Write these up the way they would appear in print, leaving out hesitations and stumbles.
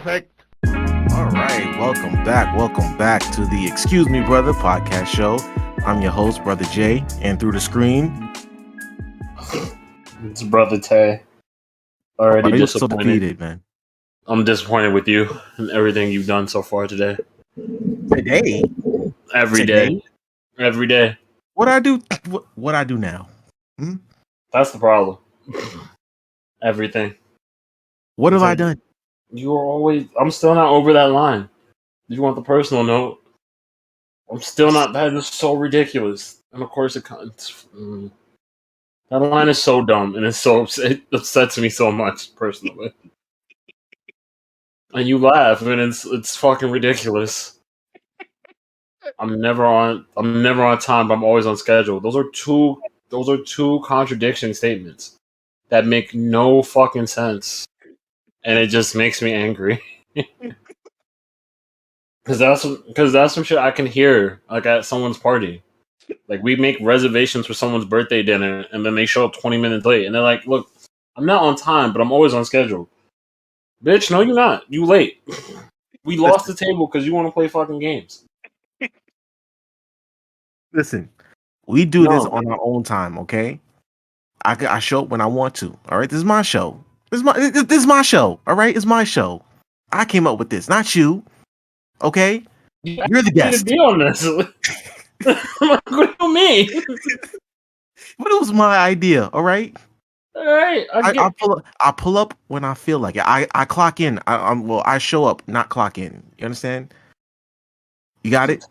Perfect. All right, welcome back to the Excuse Me Brother podcast show. I'm your host, Brother Jay, and through the screen, it's Brother Tay. Already disappointed. So defeated, man. I'm disappointed with you and everything you've done so far today. Today? Every day. What I do? What I do now? That's the problem. Everything. What have I done? You are always. I'm still not over that line. If you want the personal note, I'm still not. That is so ridiculous. And of course, that line is so dumb, and it upsets me so much personally. And you laugh, and it's fucking ridiculous. I'm never on time, but I'm always on schedule. Those are two contradiction statements that make no fucking sense. And it just makes me angry. Cause that's some shit I can hear like at someone's party. Like we make reservations for someone's birthday dinner and then they show up 20 minutes late and they're like, look, I'm not on time, but I'm always on schedule. Bitch, no you're not. You late. We lost the table because you want to play fucking games. Listen, we do this on our own time, okay? I show up when I want to. All right, this is my show. This is my show. All right, it's my show. I came up with this, not you. Okay, you're the guest. To be on this. What do you mean? But it was my idea. All right. All right. I pull up when I feel like it. I clock in. I show up, not clock in. You understand? You got it.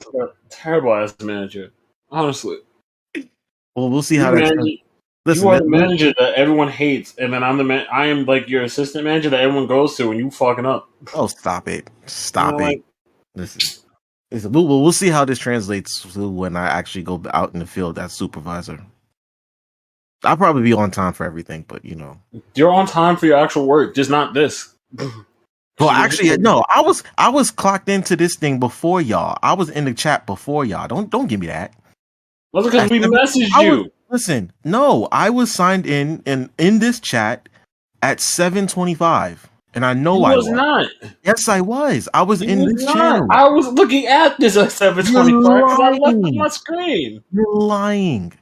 Terrible ass manager. Honestly. Well, we'll see how that. Listen, you are the manager that everyone hates, and then I am like your assistant manager that everyone goes to, and you fucking up. Oh, stop it! Like, listen. We'll see how this translates to when I actually go out in the field as supervisor. I'll probably be on time for everything, but you're on time for your actual work, just not this. Well, actually, no. I was clocked into this thing before y'all. I was in the chat before y'all. Don't give me that. That's because we messaged you. Listen, no, I was signed in this chat at 7:25, and I know I was not. Yes, I was. I was in this channel. I was looking at this at 7:25 because I left on my screen. You're lying.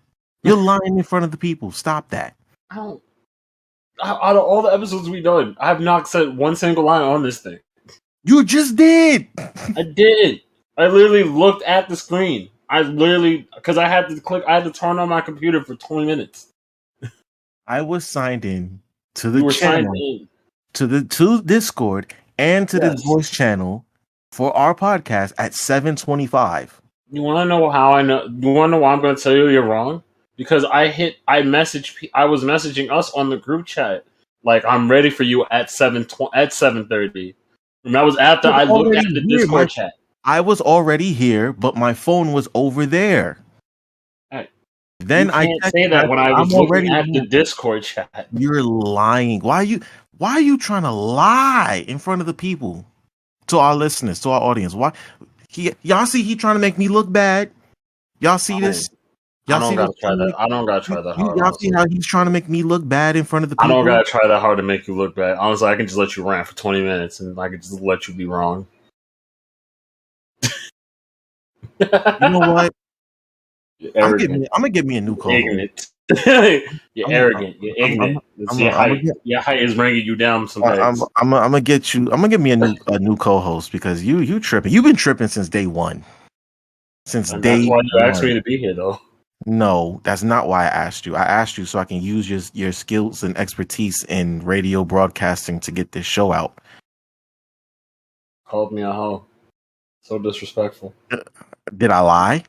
You're lying in front of the people. Stop that. Out of all the episodes we've done, I have not said one single line on this thing. You just did. I did. I literally looked at the screen. Because I had to turn on my computer for 20 minutes. I was signed in to the channel, to Discord, and to the voice channel for our podcast at 7:25. You want to know how I know? You want to know why I'm going to tell you you're wrong? Because I was messaging us on the group chat like I'm ready for you at 7:30, and that was after I looked at the Discord chat. I was already here, but my phone was over there. Right. Then you can't say that when I was looking at the Discord chat. You're lying. Why are you trying to lie in front of the people? To our listeners, to our audience. Why? Y'all see he trying to make me look bad? Y'all see this? I don't gotta try that hard. Y'all see how he's trying to make me look bad in front of the people? I don't gotta try that hard to make you look bad. Honestly, I can just let you rant for 20 minutes and I can just let you be wrong. You know what? I'm gonna get me a new call. You're arrogant. You're ignorant. Your height is bringing you down sometimes. I'm gonna get me a new co-host because you tripping. You've been tripping since day one. That's why you asked me to be here, though. No, that's not why I asked you. I asked you so I can use your skills and expertise in radio broadcasting to get this show out. Called me a hoe. So disrespectful. Did I lie?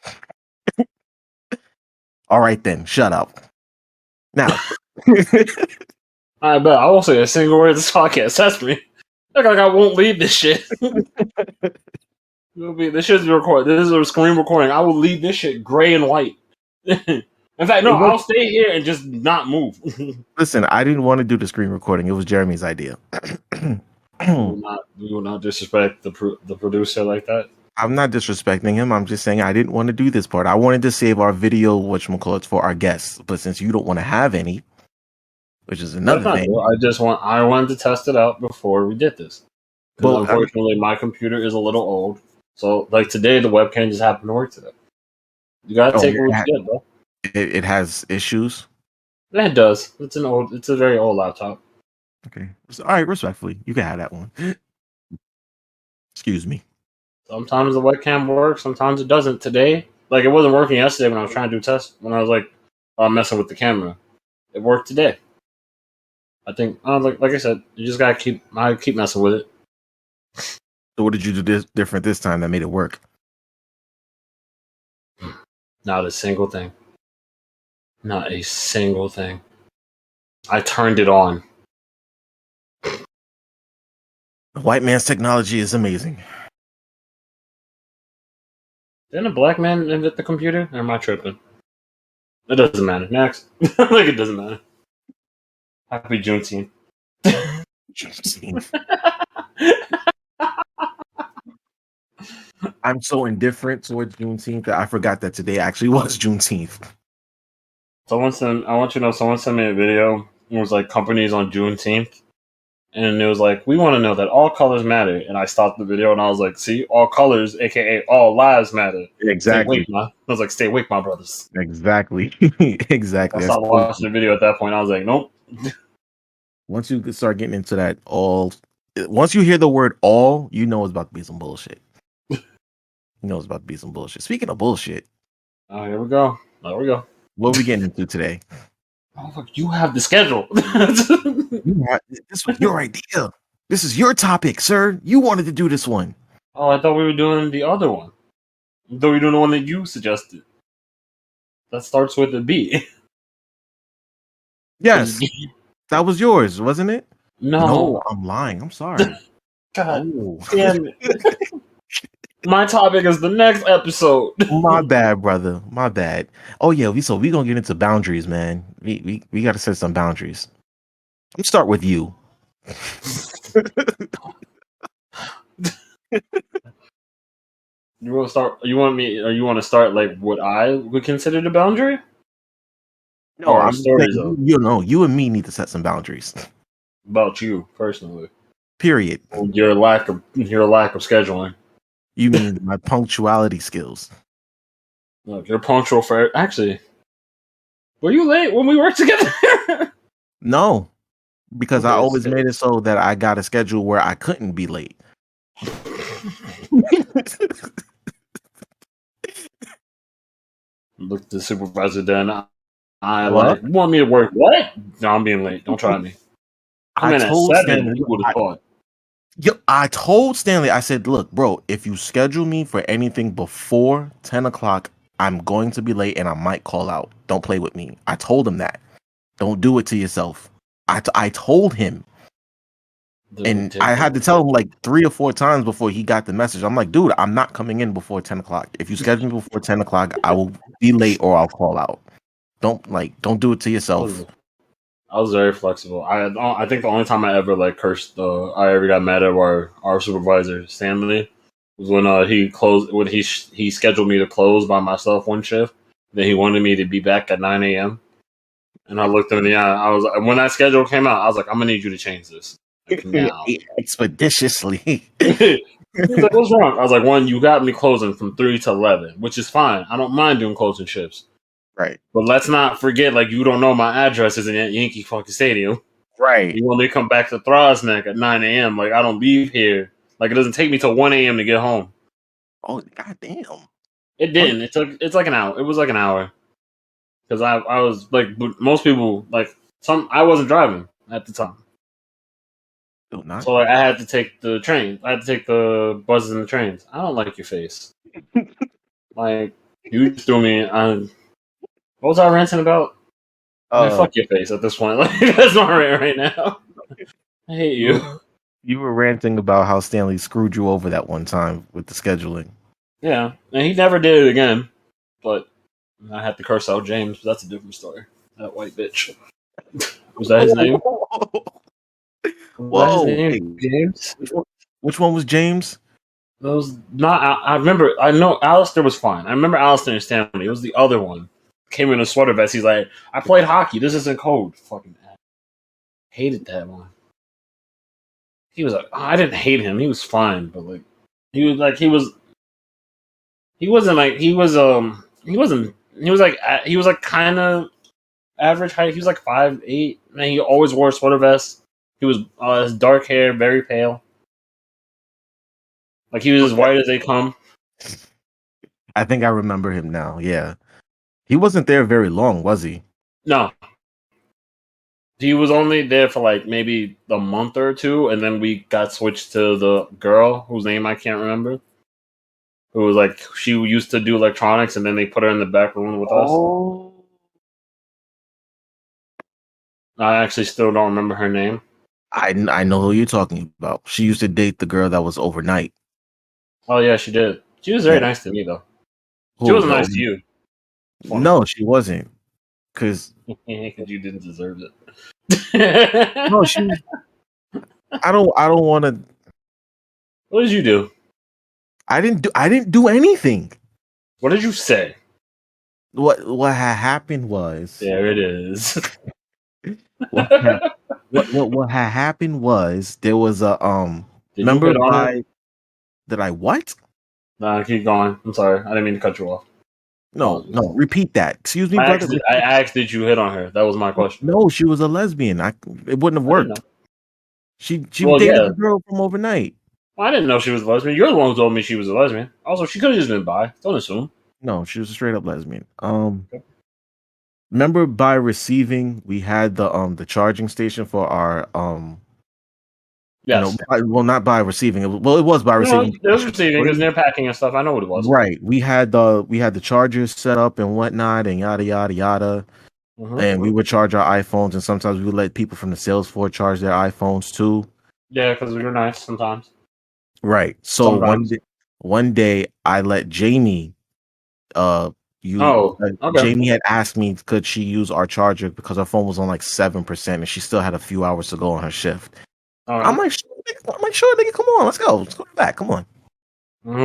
All right then, shut up. Now, I bet I won't say a single word of this podcast. That's me. Like I won't leave this shit. This shit's recorded. This is a screen recording. I will leave this shit gray and white. In fact, no, I'll stay here and just not move. Listen, I didn't want to do the screen recording. It was Jeremy's idea. You will not disrespect the producer like that. I'm not disrespecting him. I'm just saying I didn't want to do this part. I wanted to save our video, whatchamacallits, for our guests. But since you don't want to have any, which is another thing. I wanted to test it out before we did this. Because unfortunately, my computer is a little old. So, like today, the webcam just happened to work today. You gotta take it what you get, bro. It has issues. Yeah, it does. It's a very old laptop. Okay. All right, respectfully, you can have that one. Excuse me. Sometimes the webcam works, sometimes it doesn't. Today, like it wasn't working yesterday when I was trying to do tests. When I was like messing with the camera, it worked today. I think, like I said, you just gotta keep messing with it. So, what did you do different this time that made it work? Not a single thing. Not a single thing. I turned it on. The white man's technology is amazing. Didn't a black man invent the computer? Or am I tripping? It doesn't matter. Next. Like, it doesn't matter. Happy Juneteenth. I'm so indifferent towards Juneteenth that I forgot that today actually was Juneteenth. I want you to know, someone sent me a video. It was like companies on Juneteenth. And it was like, we want to know that all colors matter. And I stopped the video and I was like, see, all colors, aka all lives matter. Exactly. I was like, stay awake, my brothers. Exactly. Exactly. I stopped watching the video at that point. I was like, nope. Once you start getting into that once you hear the word all, you know it's about to be some bullshit. You know it's about to be some bullshit. Speaking of bullshit. Oh, here we go. There we go. What are we getting into today? Oh, look, you have the schedule. This was your idea. This is your topic, sir. You wanted to do this one. Oh, I thought we were doing the other one. I thought we were doing the one that you suggested. That starts with a B. Yes. That was yours, wasn't it? No, I'm lying. I'm sorry. God damn it. My topic is the next episode. My bad, brother. My bad. Oh yeah, we gonna get into boundaries, man. We gotta set some boundaries. Let's start with you. You want to start? You want me? Or you want to start like what I would consider the boundary? No, I'm saying, you and me need to set some boundaries. About you personally. Period. Your lack of scheduling. You mean my punctuality skills? Look, you're punctual for actually. Were you late when we worked together? No, because I always made it so that I got a schedule where I couldn't be late. Look, the supervisor then. I like, you want me to work? What? No, I'm being late. Don't try me. I told Stanley, I told Stanley, I said, look, bro, if you schedule me for anything before 10 o'clock, I'm going to be late and I might call out. Don't play with me. I told him that. Don't do it to yourself. I told him. And I had to tell him like 3 or 4 times before he got the message. I'm like, dude, I'm not coming in before 10 o'clock. If you schedule me before 10 o'clock, I will be late or I'll call out. Don't do it to yourself. I was very flexible. I think the only time I ever like cursed, I ever got mad at our supervisor Stanley was when he scheduled me to close by myself one shift. Then he wanted me to be back at 9 a.m. And I looked him in the eye. I was like, when that schedule came out, I was like, I'm gonna need you to change this now. Expeditiously. He was like, what's wrong? I was like, one, you got me closing from 3 to 11, which is fine. I don't mind doing closing shifts. Right. But let's not forget, like, you don't know my address is in Yankee fucking Stadium. Right. You want me to come back to Throsneck at 9 a.m. Like, I don't leave here. Like, it doesn't take me till 1 a.m. to get home. Oh, goddamn. It didn't. It's like an hour. It was like an hour. Because I was, like, most people, like, I wasn't driving at the time. Not. So, like, I had to take the train. I had to take the buses and the trains. I don't like your face. Like, you threw me on... What was I ranting about? Man, fuck your face at this point. Like, that's not right now. I hate you. You were ranting about how Stanley screwed you over that one time with the scheduling. Yeah, and he never did it again. But I had to curse out James, but that's a different story. That white bitch. Was that his name? Whoa, James? Which one was James? That was not. I remember. I know Alistair was fine. I remember Alistair and Stanley. It was the other one. Came in a sweater vest. He's like, I played hockey. This isn't cold. Fucking hated that one. he was like, I didn't hate him. He was fine, but like he wasn't like he was like kind of average height. He was like 5'8", and he always wore a sweater vest. He was his dark hair, very pale. Like he was as white as they come. I think I remember him now. Yeah, he wasn't there very long, was he? No, he was only there for like maybe a month or two, and then we got switched to the girl whose name I can't remember. Who was like she used to do electronics, and then they put her in the back room with us. I actually still don't remember her name. I know who you're talking about. She used to date the girl that was overnight. Oh yeah, she did. She was very nice to me though. She Who, wasn't though? nice to you. No, she wasn't. Because Because you didn't deserve it. no, she was. I don't want to. What did you do? I didn't do anything. What did you say? What had happened was There it is. what had happened was there was a Did you remember hit on by her? did I what? Nah, keep going. I'm sorry. I didn't mean to cut you off. No, repeat that. Excuse me, brother. I asked, did you hit on her? That was my question. No, she was a lesbian. It wouldn't have worked. She dated the girl from overnight. Well, I didn't know she was a lesbian. You're the one who told me she was a lesbian. Also, she could have just been bi. Don't assume. No, she was a straight up lesbian. Remember by receiving, we had the charging station for our Yes. Not by receiving. It was by receiving. It was receiving because they're packing and stuff. I know what it was. Right. We had the chargers set up and whatnot and yada yada yada. And we would charge our iPhones, and sometimes we would let people from the sales floor charge their iPhones too. Yeah, because we were nice sometimes. Right. So one day I let Jamie Jamie had asked me could she use our charger because her phone was on like 7% and she still had a few hours to go on her shift. Right. I'm like, sure, nigga, come on, let's go back, come on.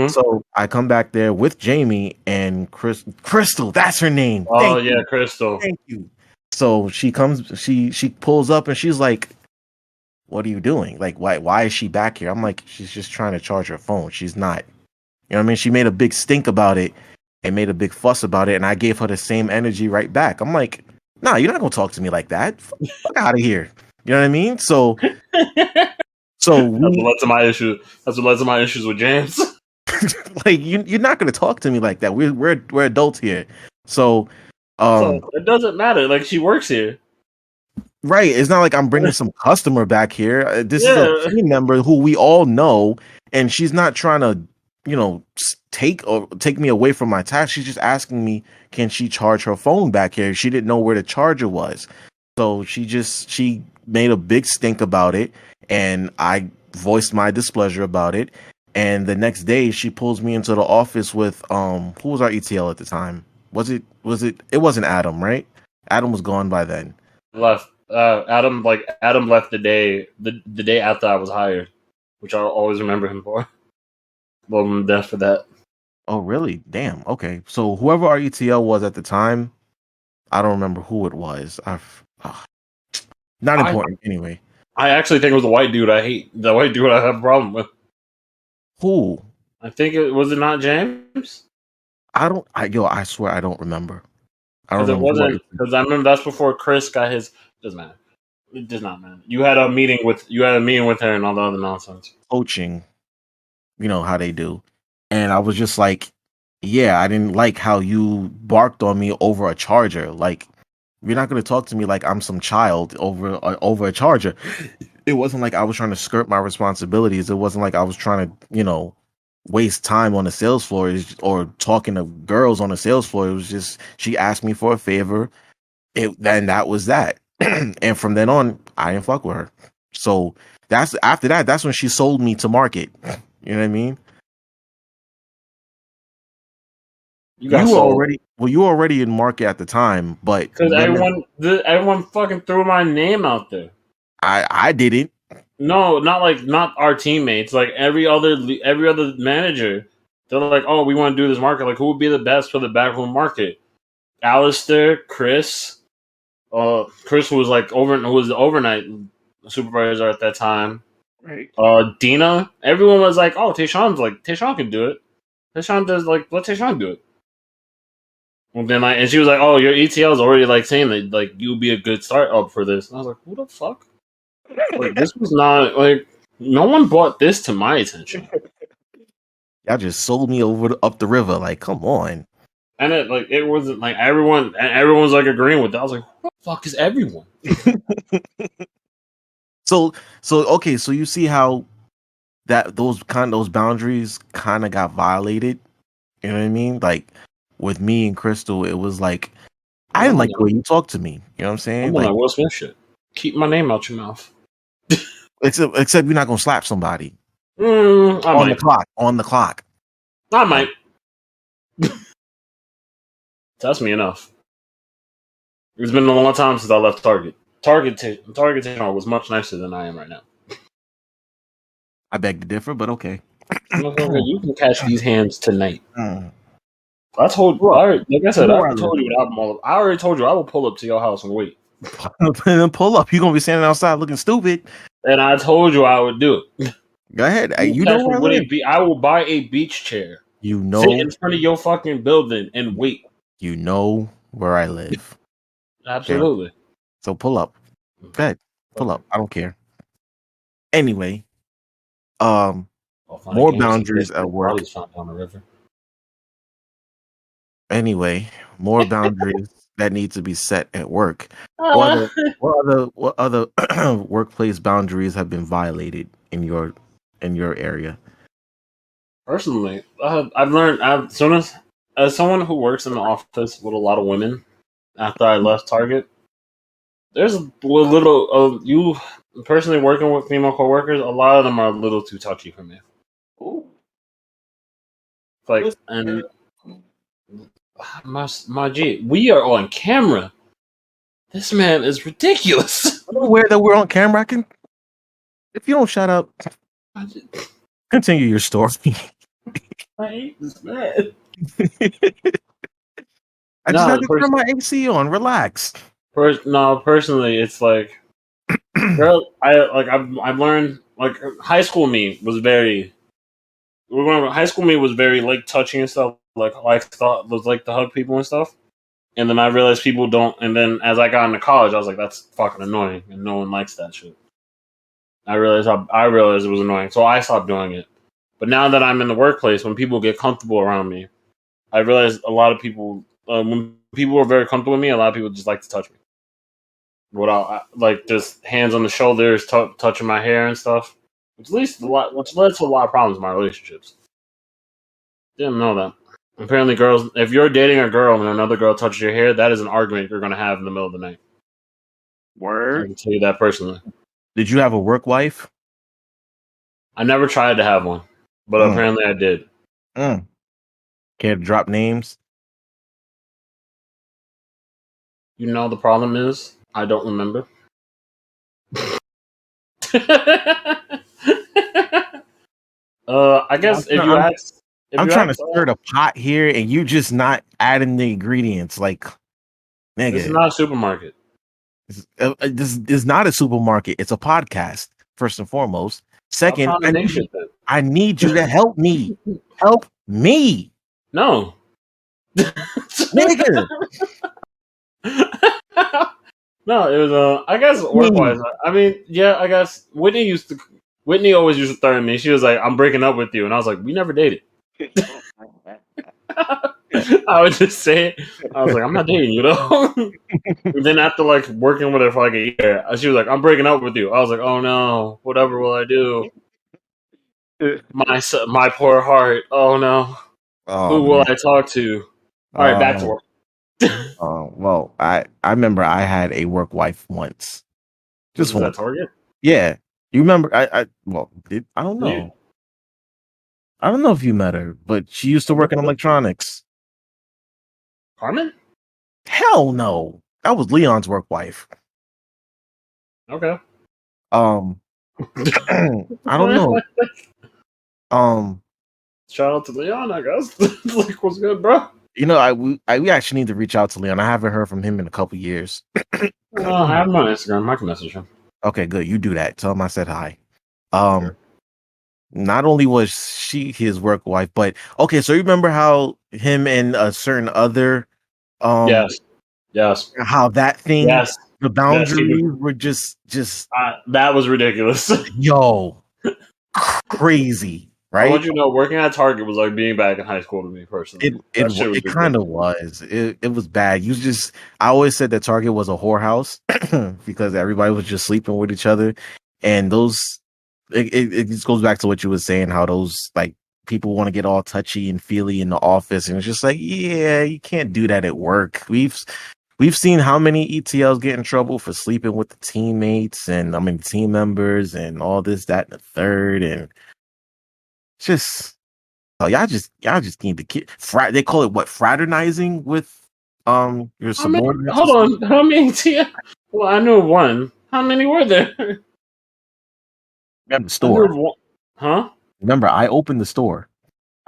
So I come back there with Jamie and Crystal. That's her name. Oh yeah, Crystal. Thank you. So she comes, she pulls up and she's like, "What are you doing? Like, why is she back here?" I'm like, "She's just trying to charge her phone. She's not." You know what I mean? She made a big stink about it and made a big fuss about it, and I gave her the same energy right back. I'm like, "Nah, you're not gonna talk to me like that. Fuck out of here." You know what I mean? So that's what led to my issue. That's what led to my issues with James. Like you're not gonna talk to me like that. We're adults here. So it doesn't matter. Like she works here. Right. It's not like I'm bringing some customer back here. This is a team member who we all know, and she's not trying to, take me away from my task. She's just asking me, can she charge her phone back here? She didn't know where the charger was. So she made a big stink about it, and I voiced my displeasure about it. And the next day she pulls me into the office with who was our ETL at the time? It wasn't Adam, right? Adam was gone by then. Left. Adam left the day after I was hired, which I'll always remember him for. Love him to death for that. Oh really? Damn. Okay. So whoever our ETL was at the time, I don't remember who it was. Not important anyway. I actually think it was the white dude I hate. The white dude I have a problem with. Who? I think it was it not James? I swear I don't remember. I don't remember. It wasn't because I remember that's before Chris got his. Doesn't matter. It does not matter. You had a meeting with her and all the other nonsense. Coaching, you know how they do, and I was just like, yeah, I didn't like how you barked on me over a charger. Like, you're not going to talk to me like I'm some child over a charger. It wasn't like I was trying to skirt my responsibilities. It wasn't like I was trying to, waste time on the sales floor or talking to girls on the sales floor. It was just she asked me for a favor. Then that was that. And from then on, I didn't fuck with her. So that's when she sold me to market. You know what I mean? You were already in market at the time, but because everyone fucking threw my name out there. I didn't. No, not our teammates. Like every other manager, they're like, "Oh, we want to do this market. Like, who would be the best for the backroom market?" Alistair, Chris. Chris was like who was the overnight supervisor at that time. Right. Dina. Everyone was like, "Oh, Tayshawn can do it. Tayshawn does let Tayshawn do it." And then and she was like, "Oh, your ETL is already saying that you'll be a good startup for this." And I was like, "Who the fuck? This was not no one brought this to my attention." Y'all just sold me up the river. Like, come on. And it wasn't everyone's agreeing with that. I was like, "Who the fuck is everyone?" So okay, so you see how those boundaries kind of got violated. You know what I mean? Like with me and Crystal, it was like I didn't like the way you talk to me. You know what I'm saying? I'm on Will Smith shit. Keep my name out your mouth. Except you're not gonna slap somebody on the clock. On the clock. I might. That's me enough. It's been a long time since I left Target. Target was much nicer than I am right now. I beg to differ, but okay. You can catch these hands tonight. I told you. Like I said, I told you I already told you I will pull up to your house and wait. Pull up. You're gonna be standing outside looking stupid. And I told you I would do it. Go ahead. You know where I live. I will buy a beach chair. You know, sit in front of your fucking building and wait. You know where I live. Absolutely. Okay. So pull up. Go ahead. Pull up. I don't care. Anyway, more boundaries at work. On the river. Anyway, more boundaries that need to be set at work. What other workplace boundaries have been violated in your area? Personally, I've learned as someone who works in the office with a lot of women. After I left Target, there's a little you personally working with female coworkers. A lot of them are a little too touchy for me. Ooh. And my G, we are on camera. This man is ridiculous. I'm aware that we're on camera. If you don't shut up, continue your story. I hate this man. I just had to turn my AC on. Relax. Personally, it's girl. I've learned high school me was very. High school me was very touching and stuff. Thought was to hug people and stuff. And then I realized people don't. And then as I got into college, I was like, that's fucking annoying, and no one likes that shit. I realized it was annoying, so I stopped doing it. But now that I'm in the workplace, when people get comfortable around me, I realize a lot of people, when people are very comfortable with me, a lot of people just like to touch me. Without just hands on the shoulders, touching my hair and stuff, which led to a lot of problems in my relationships. Didn't know that. Apparently, girls, if you're dating a girl and another girl touches your hair, that is an argument you're going to have in the middle of the night. Word. I can tell you that personally. Did you have a work wife? I never tried to have one, but apparently I did. Care to drop names? You know the problem is I don't remember. I guess I'm trying to stir the pot here, and you just not adding the ingredients. Nigga, this is not a supermarket. This is not a supermarket. It's a podcast. First and foremost. Second, I need you to help me. Help me. No, nigga. No, it was I guess work-wise. I mean, yeah, I guess Whitney always used to threaten me. She was like, "I'm breaking up with you," and I was like, "We never dated." I would just say it. I was like, "I'm not dating you, though." And then after working with her for a year, she was like, "I'm breaking up with you." I was like, "Oh no, whatever will I do?" My poor heart. Oh no. Who will I talk to? All right, back to work. Well, I remember I had a work wife once. Just was one. That Target? Yeah. You remember? I don't know. Yeah. I don't know if you met her, but she used to work in electronics. Carmen? Hell no. That was Leon's work wife. Okay. I don't know. Shout out to Leon, I guess. What's good, bro? You know, we actually need to reach out to Leon. I haven't heard from him in a couple years. I have him on Instagram. I can message him. Okay, good. You do that. Tell him I said hi. Not only was she his work wife, but okay, so you remember how him and a certain other um Yes, how that thing, yes, the yes. boundaries were just That was ridiculous. yo crazy, I want right? you to know, working at Target was like being back in high school to me It personally. it That shit was it kind of ridiculous. was. It was bad. You just I always said that Target was a whorehouse because everybody was just sleeping with each other, and those it just goes back to what you were saying, how those like people want to get all touchy and feely in the office, and it's just like, yeah, you can't do that at work. We've seen how many ETLs get in trouble for sleeping with the teammates and I mean team members and all this, that, and the third, and just oh y'all just need to get they call it what, fraternizing with your How many? subordinates or Hold something. on. How many? Well, I knew one. How many were there? At the I knew store. one. Huh? Remember, I opened the store.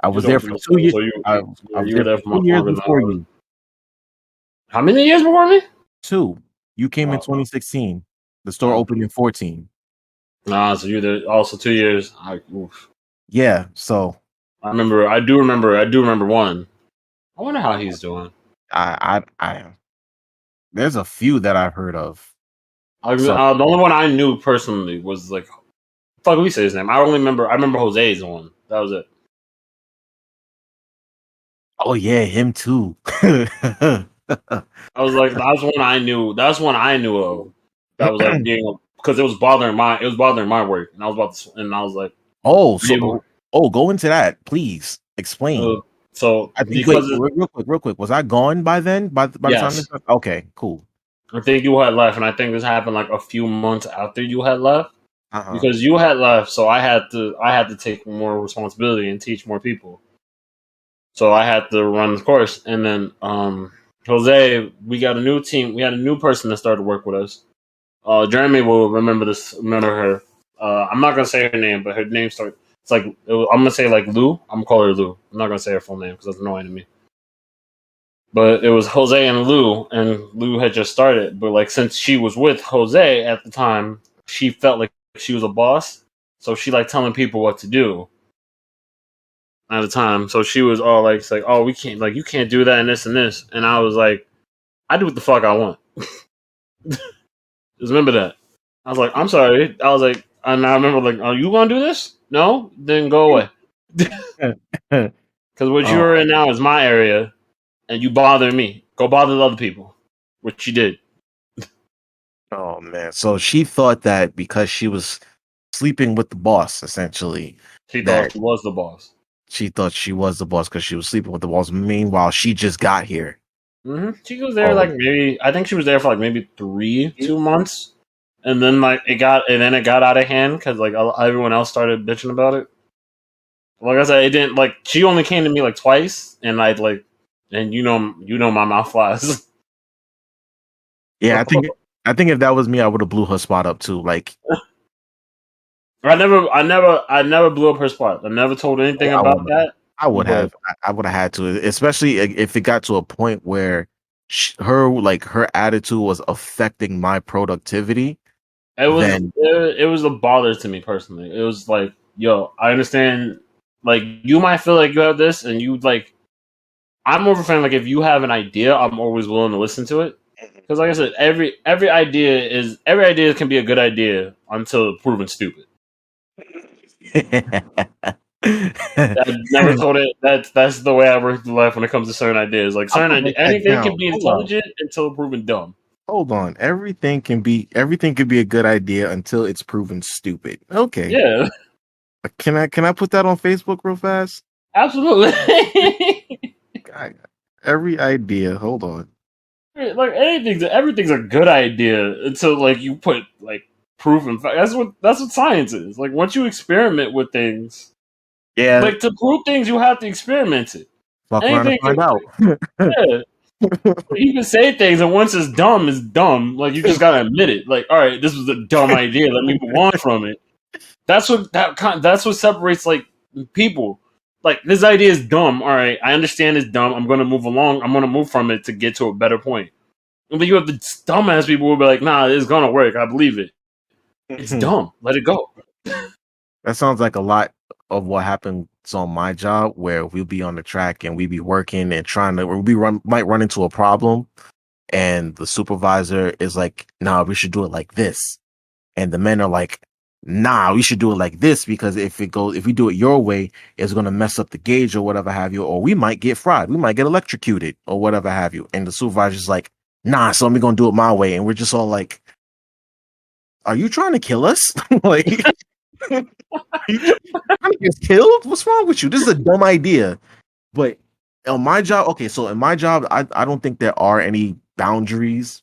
I You was don't there for open the 2 store, years. so I was you there were for there for 2 years longer than I before was. you. How many years before me? 2. You came in Oh, 2016. The store oh. opened in 14. Nah, so you were there also 2 years. Oof. Yeah, so I remember. I do remember. I do remember one. I wonder how he's doing. I there's a few that I've heard of. So The only one I knew personally was like, fuck, we say his name. I only remember. I remember Jose's one. That was it. oh yeah, him too. I was like, that's one I knew. That's one I knew of. That was like being because it was bothering my work, and I was about to, and I was like, Oh, maybe, so go into that, please. Explain. so I think because wait, real quick. Was I gone by then? By the time yes, this okay, cool. I think you had left, and I think this happened like a few months after you had left Uh-huh. because you had left, so I had to take more responsibility and teach more people. So I had to run the course, and then Jose, we got a new team. We had a new person that started to work with us. Jeremy will remember this. Remember her. I'm not gonna say her name, but her name starts. It's like I'm gonna say like Lou. I'm gonna call her Lou. I'm not gonna say her full name because that's annoying to me. But it was Jose and Lou had just started. But like since she was with Jose at the time, she felt like she was a boss, so she like telling people what to do at the time. So she was all like, it's like, oh, we can't, like, you can't do that and this, and I was like, I do what the fuck I want. Just remember that. I was like, I'm sorry. I was like, and I remember like, are you gonna do this? No, then go away. Because what Oh, you're in now is my area, and you bother me. Go bother the other people, which she did. oh man. So she thought that because she was sleeping with the boss, essentially, She thought that she was the boss. she thought she was the boss because she was sleeping with the boss. Meanwhile, she just got here. She was there Oh, like maybe I think she was there for like maybe 2 months, and then like it got out of hand because like everyone else started bitching about it. Like I said, it didn't like she only came to me like twice, and I'd like, and you know my mouth flies. yeah. I think if that was me, I would have blew her spot up too. Like I never blew up her spot. I never told anything I about would that. I would But have. I would have had to, especially if it got to a point where her attitude was affecting my productivity. Then it was a bother to me personally. It was like, yo, I understand. Like you might feel like you have this, and you like. I'm more of a fan. Like if you have an idea, I'm always willing to listen to it. Because like I said, every idea can be a good idea until proven stupid. I've never told it. That's the way I work through life when it comes to certain ideas. Like I'm gonna write that anything can down. be intelligent until proven dumb. Hold on. Everything can be a good idea until it's proven stupid. Okay. Yeah, Can I put that on Facebook real fast? absolutely. I, every idea. Hold on. Like everything's a good idea until like you put like proof and fact. That's what science is. Like once you experiment with things, Yeah. like to prove things, you have to experiment it. Fuck around and Anything, find out. yeah. You can say things, and once it's dumb, it's dumb. Like you just gotta admit it. Like, all right, this was a dumb idea. Let me move on from it. That's what separates like people. Like this idea is dumb. All right, I understand it's dumb. I'm gonna move along. I'm gonna move from it to get to a better point. And then you have the dumbass people who will be like, "Nah, it's gonna work. I believe it. It's dumb. Let it go." That sounds like a lot of what happens on my job, where we'll be on the track and we be working and might run into a problem, and the supervisor is like, "Nah, we should do it like this," and the men are like, "Nah, we should do it like this because if we do it your way, it's gonna mess up the gauge or whatever have you, or we might get fried, we might get electrocuted or whatever have you." And the supervisor's like, "Nah, so I'm gonna do it my way," and we're just all like, "Are you trying to kill us?" Like. I get killed? What's wrong with you? This is a dumb idea. But on my job, okay, so in my job, I don't think there are any boundaries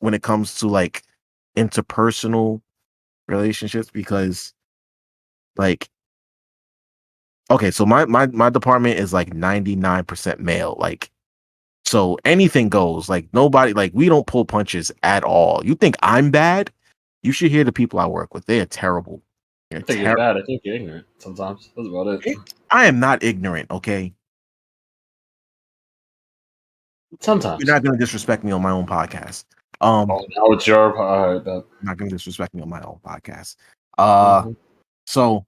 when it comes to like interpersonal relationships because like okay, so my department is like 99% male. Like so anything goes. Like nobody like we don't pull punches at all. You think I'm bad? You should hear the people I work with. They are terrible. I think you're bad. I think you're ignorant sometimes. That's about it. I am not ignorant, okay? Sometimes. You're not going to disrespect me on my own podcast. Now it's your I'm not going to disrespect me on my own podcast. Mm-hmm. So,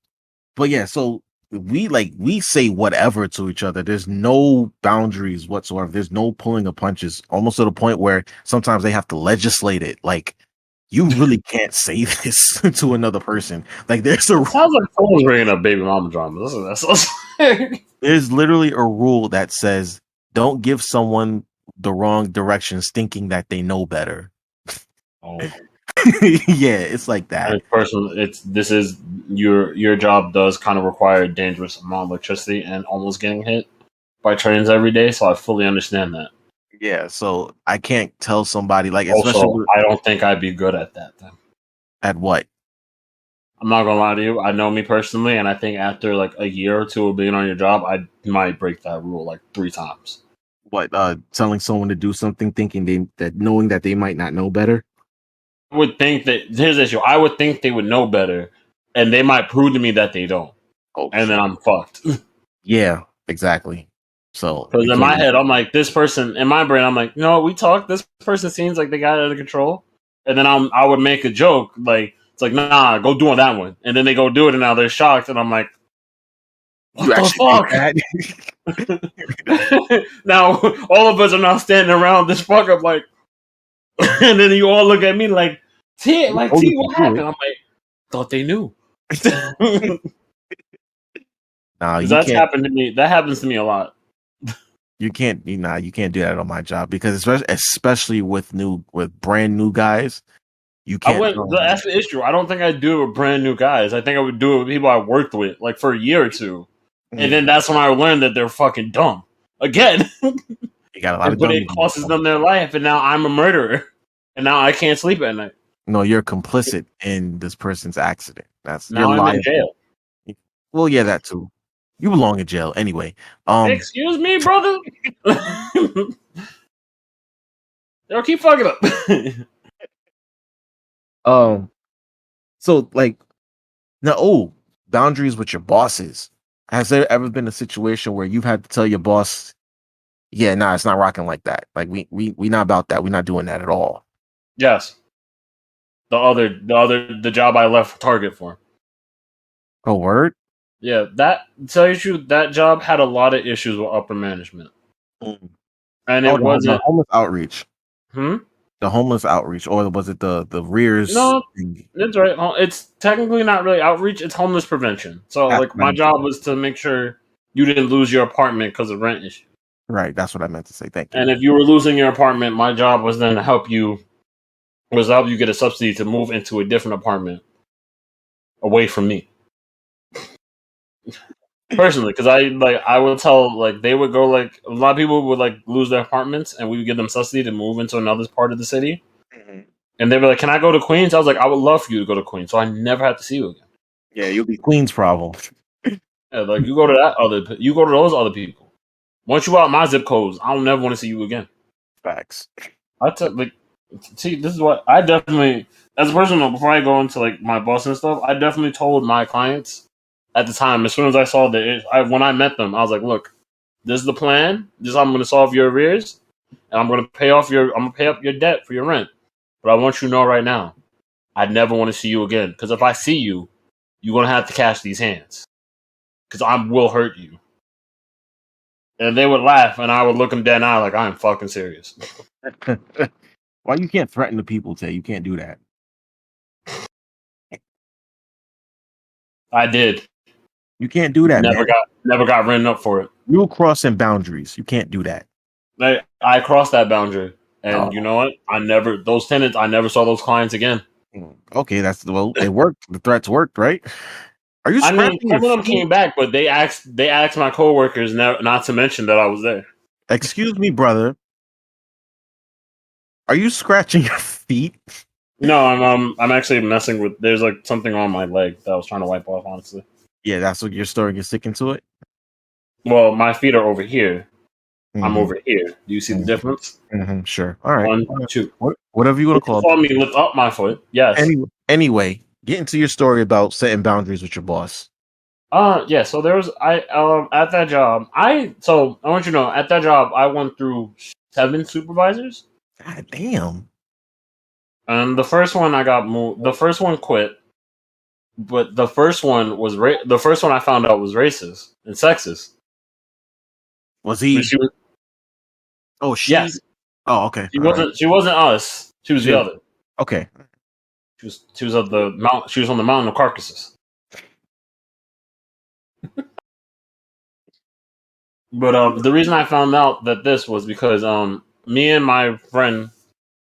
but yeah, so we say whatever to each other. There's no boundaries whatsoever. There's no pulling of punches, almost to the point where sometimes they have to legislate it. Like, you really can't say this to another person. Like, there's a sounds like someone's bringing up baby mama drama. That's there's literally a rule that says don't give someone the wrong directions thinking that they know better. Oh. Yeah, it's like that. This is your job does kind of require a dangerous amount of electricity and almost getting hit by trains every day, so I fully understand that. Yeah, so I can't tell somebody like also I don't think I'd be good at that then. At what? I'm not gonna lie to you. I know me personally, and I think after like a year or two of being on your job, I might break that rule like 3 times. What? Telling someone to do something, thinking knowing that they might not know better. I would think that here's the issue. I would think they would know better, and they might prove to me that they don't, and then I'm fucked. Yeah, exactly. So because in my head, I'm like, this person. In my brain, I'm like, no, we talked. This person seems like they got it under control, and then I would make a joke like. It's like, nah, go do on that one. And then they go do it, and now they're shocked, and I'm like, what the fuck? Now, all of us are now standing around this fuck up, like, and then you all look at me like, T, what happened? I'm like, thought they knew. Nah, that's happened to me. That happens to me a lot. You can't do that on my job because especially with brand new guys. You can't. That's the issue. I don't think I'd do it with brand new guys. I think I would do it with people I worked with, like for a year or two, and then that's when I learned that they're fucking dumb again. You got a lot but it costs them their life, and now I'm a murderer, and now I can't sleep at night. No, you're complicit in this person's accident. That's now I'm in jail. Well, yeah, that too. You belong in jail anyway. Excuse me, brother. They'll keep fucking up. So like now, boundaries with your bosses. Has there ever been a situation where you've had to tell your boss, yeah, nah, it's not rocking like that. Like we not about that. We're not doing that at all. Yes. The job I left Target for. Oh, word? Yeah, to tell you the truth, that job had a lot of issues with upper management. And it wasn't the homeless outreach. The homeless outreach, or was it the rears? No, that's right. It's technically not really outreach; it's homeless prevention. So, my job was to make sure you didn't lose your apartment because of rent issue. Right, that's what I meant to say. Thank you. And if you were losing your apartment, my job was then to help you get a subsidy to move into a different apartment away from me. Personally, because I would tell they would go a lot of people would lose their apartments, and we would give them subsidy to move into another part of the city. Mm-hmm. And they were like, "Can I go to Queens?" I was like, "I would love for you to go to Queens, so I never have to see you again." Yeah, you'll be Queens' problem. Yeah, you go to you go to those other people. Once you out my zip codes, I don't never want to see you again. Facts. See, this is what I definitely, as a person, before I go into my boss and stuff, I definitely told my clients. At the time, as soon as I saw when I met them, I was like, "Look, this is the plan. This is how I'm going to solve your arrears, and I'm going to pay up your debt for your rent. But I want you to know right now, I never want to see you again. Because if I see you, you're gonna have to catch these hands because I will hurt you. And they would laugh, and I would look them dead in the eye like I'm fucking serious. Why you can't threaten the people, Tay? You can't do that. I did. You can't do that, man. Never got written up for it. You're crossing boundaries. You can't do that. I crossed that boundary, and you know what? I never saw those clients again. Okay, it worked. The threats worked, right? Are you? Some of them came back, but they asked my coworkers not to mention that I was there. Excuse me, brother. Are you scratching your feet? No, I'm actually messing with. There's like something on my leg that I was trying to wipe off. Honestly. Yeah, that's what you're storing. You're sticking to it. Well, my feet are over here. Mm-hmm. I'm over here. Do you see the difference? Mm-hmm. Sure. All right. 1, 2. Whatever you want to call it. Call me lift up my foot. Yes. Anyway, get into your story about setting boundaries with your boss. Yeah. So there was at that job. I want you to know at that job I went through 7 supervisors. God damn. And the first one I got moved. The first one quit. But the first one I found out was racist and sexist. Was he? Yes. Oh, okay. She wasn't us. She was the other. Okay. She was of the mount. She was on the mountain of carcasses. But the reason I found out that this was because me and my friend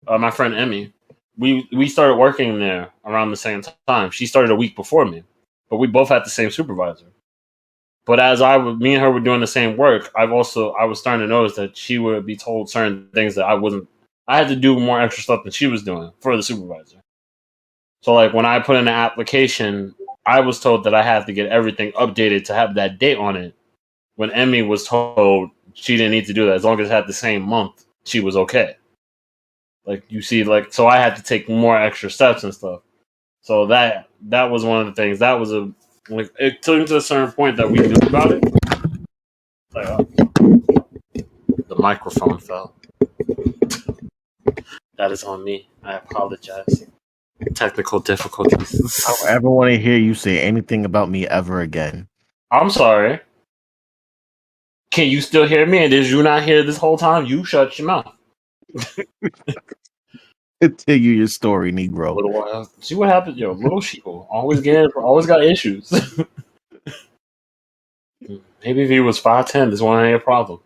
Emmy, we started working there around the same time. She started a week before me, but we both had the same supervisor. But as me and her were doing the same work, I was starting to notice that she would be told certain things that I wasn't. I had to do more extra stuff than she was doing for the supervisor. So like when I put in an application, I was told that I had to get everything updated to have that date on it. When Emmy was told she didn't need to do that, as long as it had the same month, she was okay. Like you see, like so I had to take more extra steps and stuff. So that was one of the things. That was it took to a certain point that we knew about it. The microphone fell. That is on me. I apologize. Technical difficulties. I don't ever want to hear you say anything about me ever again. I'm sorry. Can you still hear me? And did you not hear this whole time? You shut your mouth. Continue your story, Negro. Little while. See what happens, yo. Little sheeple always got issues. Maybe if he was 5'10", this one ain't a problem.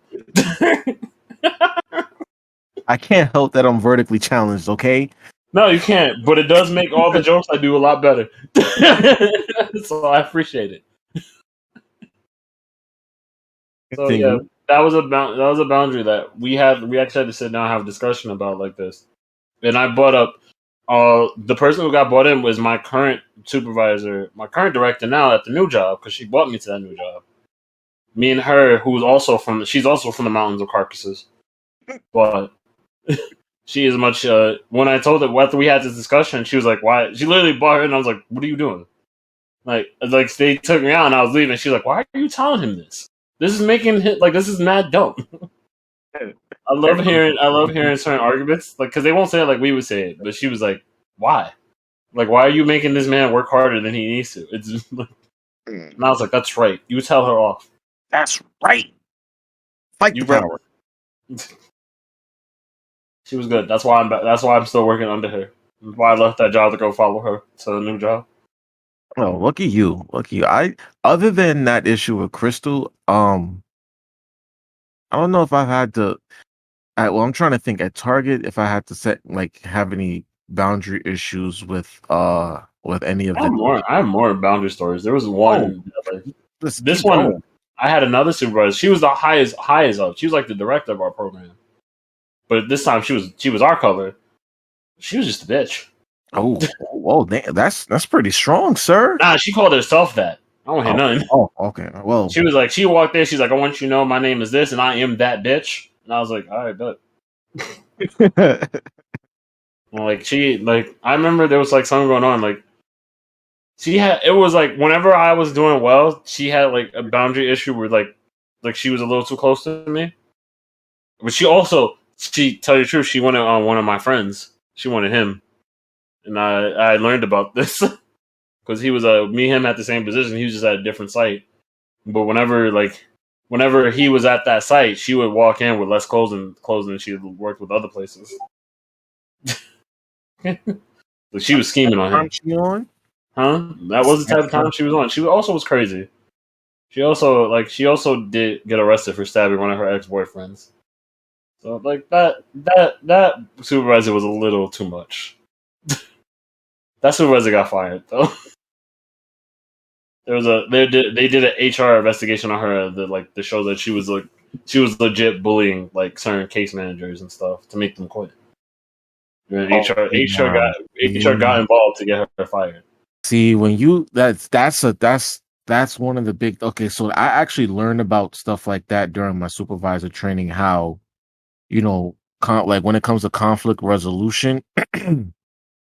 I can't help that I'm vertically challenged. Okay. No, you can't. But it does make all the jokes I do a lot better. So I appreciate it. So yeah, that was a boundary that we actually had to sit down and have a discussion about like this. And I brought up the person who got brought in was my current supervisor, my current director now at the new job because she brought me to that new job. Me and her, she's also from the mountains of carcasses, but she is much. When I told her after we had this discussion, she was like, "Why?" She literally brought her in. And I was like, "What are you doing?" Like they took me out and I was leaving. She's like, "Why are you telling him this? This is this is mad dumb." I love hearing certain arguments, like because they won't say it like we would say it. But she was like, "Why? Like, why are you making this man work harder than he needs to?" It's just, and I was like, "That's right. You tell her off. That's right. Fight the power." She was good. That's why I'm still working under her. That's why I left that job to go follow her to the new job. Oh, look at you. Other than that issue with Crystal, I don't know if I've had to. I'm trying to think at Target if I had to have any boundary issues with any of them. I have more boundary stories. There was one. This one, I had another supervisor. She was the highest up. She was like the director of our program. But this time she was our color. She was just a bitch. Oh, that's pretty strong, sir. Nah, she called herself that. I don't hear nothing. Oh, okay. Well, she was like, she walked in. She's like, "I want you to know my name is this, and I am that bitch." And I was like, "All right, bet." I remember there was like something going on. Like, it was like whenever I was doing well, she had like a boundary issue where like she was a little too close to me. But tell you the truth, she wanted on one of my friends. She wanted him. And I learned about this. because he was me and him at the same position. He was just at a different site. But whenever he was at that site, she would walk in with less clothes than she had worked with other places. So she was scheming on him. She on? Huh? That was the type of time she was on. She also was crazy. She also did get arrested for stabbing one of her ex-boyfriends. So like that supervisor was a little too much. That supervisor got fired though. They did an HR investigation on her to show that she was legit bullying like certain case managers and stuff to make them quit. And HR got involved to get her fired. See, when you that's one of the big. Okay, so I actually learned about stuff like that during my supervisor training. How, like when it comes to conflict resolution,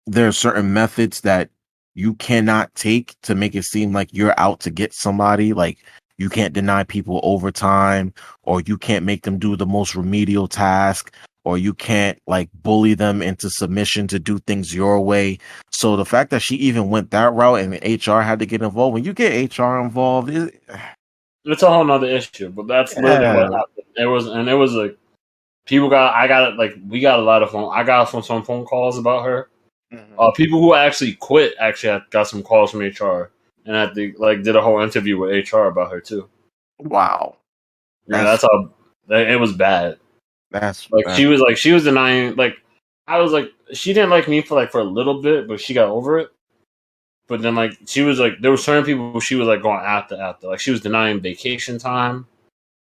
there are certain methods that you cannot take to make it seem like you're out to get somebody. Like you can't deny people overtime, or you can't make them do the most remedial task, or you can't like bully them into submission to do things your way. So the fact that she even went that route and HR had to get involved, when you get HR involved, it's a whole nother issue. But that's literally what happened. It was like we got a lot of I got some phone calls about her. Mm-hmm. People who actually quit got some calls from HR, and did a whole interview with HR about her too. Wow, that's how it was bad. That's like bad. She was denying. Like I was like, she didn't like me for a little bit, but she got over it. But then like she was like, there were certain people she was like going after. Like she was denying vacation time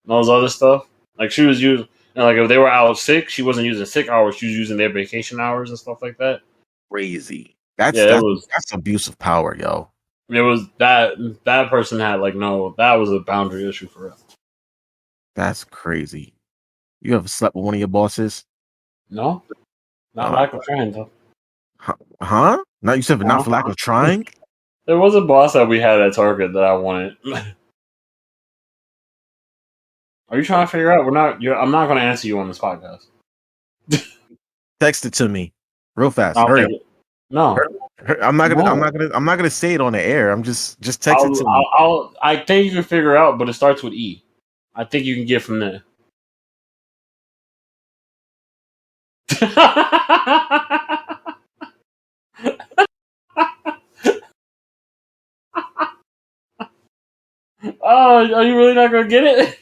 and all this other stuff. Like she was using, and like if they were out sick, she wasn't using sick hours. She was using their vacation hours and stuff like that. Crazy. That's abuse of power, yo. It was that person had that was a boundary issue for us. That's crazy. You ever slept with one of your bosses? No, not lack of trying though. Huh? No, you said not for lack of trying. There was a boss that we had at Target that I wanted. Are you trying to figure out? I'm not going to answer you on this podcast. Text it to me. Real fast. Hurry up. No. I'm not gonna say it on the air. I'm just text it to me. I think you can figure out, but it starts with E. I think you can get from there. Oh, are you really not gonna get it?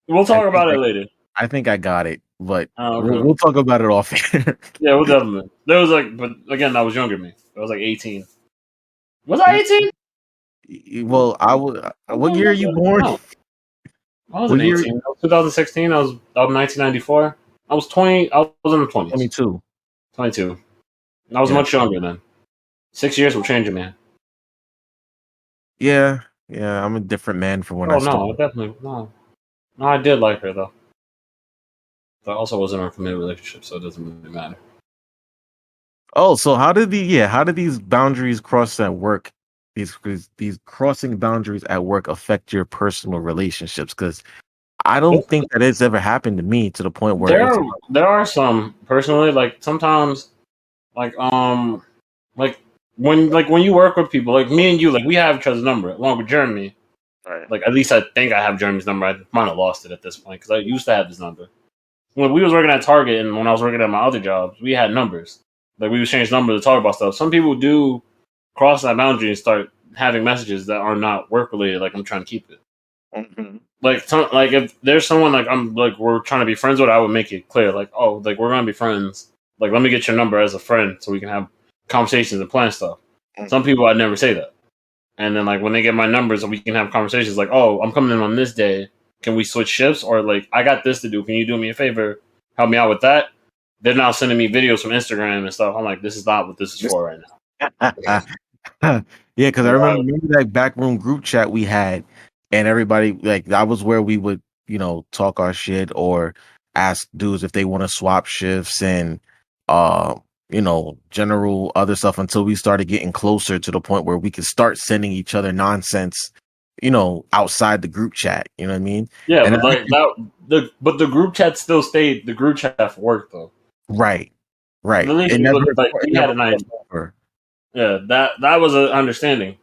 We'll talk about it later. I think I got it, but we'll talk about it off air. Yeah, we'll definitely. There was but again, I was younger than me. I was 18. Was I 18? Well, I was. What year are you born? No. I wasn't 18. I was 2016. I was 1994. I was 20. I was in the 20s. 22. I was much younger then. 6 years will change a man. Yeah. I'm a different man from when I started. No, definitely no. No, I did like her though. But I also wasn't in a committed relationship, so it doesn't really matter. Oh, so how did these boundaries cross at work? These crossing boundaries at work affect your personal relationships? Because I don't think that it's ever happened to me to the point where there are some personally, like sometimes, like when you work with people, like me and you, like we have each other's number along with Jeremy. Right. Like at least I think I have Jeremy's number. I might have lost it at this point because I used to have his number. When we was working at Target and when I was working at my other jobs, we had numbers. Like we would change numbers to talk about stuff. Some people do cross that boundary and start having messages that are not work related. Like I'm trying to keep it. Mm-hmm. Like if there's someone like we're trying to be friends with, I would make it clear. Like we're gonna be friends. Like let me get your number as a friend so we can have conversations and plan stuff. Mm-hmm. Some people I'd never say that. And then like when they get my numbers and we can have conversations like, I'm coming in on this day. Can we switch shifts? Or like, I got this to do. Can you do me a favor? Help me out with that. They're now sending me videos from Instagram and stuff. I'm like, this is not what this is for right now. Yeah, because I remember that backroom group chat we had, and everybody like that was where we would, talk our shit or ask dudes if they want to swap shifts and general other stuff until we started getting closer to the point where we could start sending each other nonsense, outside the group chat. You know what I mean? Yeah, and but the group chat still stayed the group chat for work though. Right. At least we had a nice. Yeah, that was an understanding.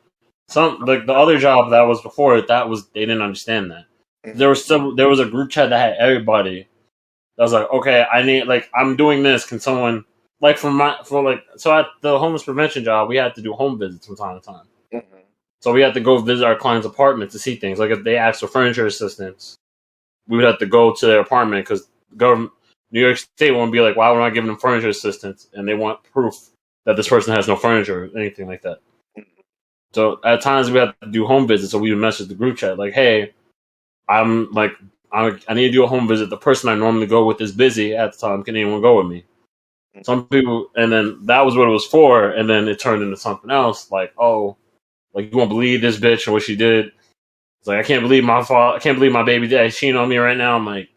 Some like the other job that was before it, that was they didn't understand that. There was a group chat that had everybody. That was like, okay, I need like I'm doing this. Can someone like so at the homeless prevention job, we had to do home visits from time to time. Mm-hmm. So we had to go visit our clients' apartment to see things. Like if they asked for furniture assistance, we would have to go to their apartment because government New York State won't be like, why would I give them furniture assistance? And they want proof that this person has no furniture or anything like that. So at times we had to do home visits, so we would message the group chat like, "Hey, I need to do a home visit. The person I normally go with is busy at the time. Can anyone go with me?" Some people, and then that was what it was for, and then it turned into something else. Like, oh, like you won't believe this bitch and what she did. It's like I can't believe my fault. I can't believe my baby dad cheating on me right now. I'm like,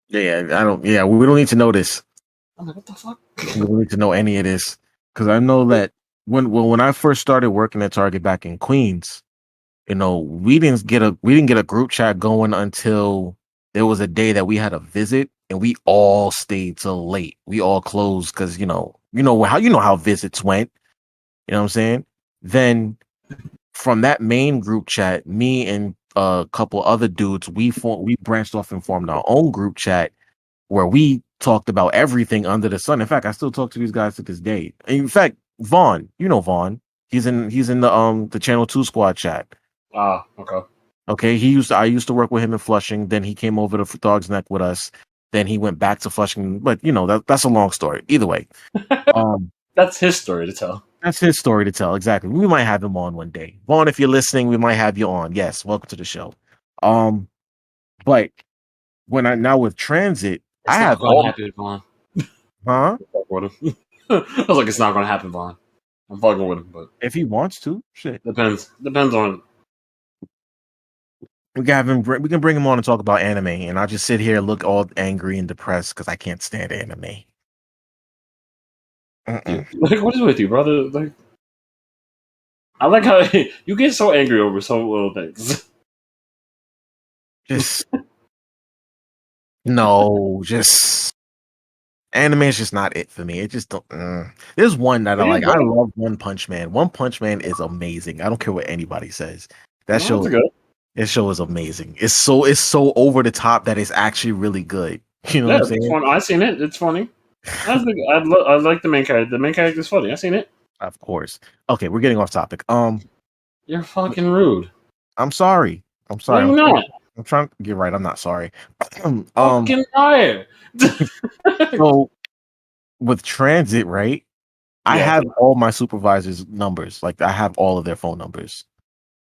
yeah, I don't. Yeah, we don't need to know this. I'm like, what the fuck? We don't need to know any of this because I know that when I first started working at Target back in Queens, we didn't get a group chat going until there was a day that we had a visit and we all stayed till late. We all closed because how visits went. You know what I'm saying? Then from that main group chat, me and a couple other dudes, we branched off and formed our own group chat where we talked about everything under the sun. In fact, I still talk to these guys to this day. In fact, Vaughn, Vaughn, he's in the Channel 2 squad chat. Okay. Okay, I used to work with him in Flushing. Then he came over to Dog's Neck with us. Then he went back to Flushing. But that's a long story. Either way, that's his story to tell. That's his story to tell. Exactly. We might have him on one day. Vaughn, if you're listening, we might have you on. Yes, welcome to the show. But now with transit, it's I not have going to happen, Vaughn. Huh? I was like, it's not going to happen, Vaughn. I'm fucking with him, but if he wants to, shit. Depends on. We can bring him on and talk about anime, and I'll just sit here and look all angry and depressed because I can't stand anime. Like, what is with you, brother? Like, I like how you get so angry over so little things. Just anime is just not it for me. It just don't. There's one that I like. I love One Punch Man. One Punch Man is amazing. I don't care what anybody says. That show is amazing. It's so over the top that it's actually really good. You know what I'm saying? I've seen it. It's funny. I like the main character. The main character is funny. I've seen it. Of course. Okay, we're getting off topic. You're fucking rude. I'm sorry. I'm trying to get right. I'm not sorry. Fucking liar. So with transit, right? I have all my supervisors' numbers. Like I have all of their phone numbers,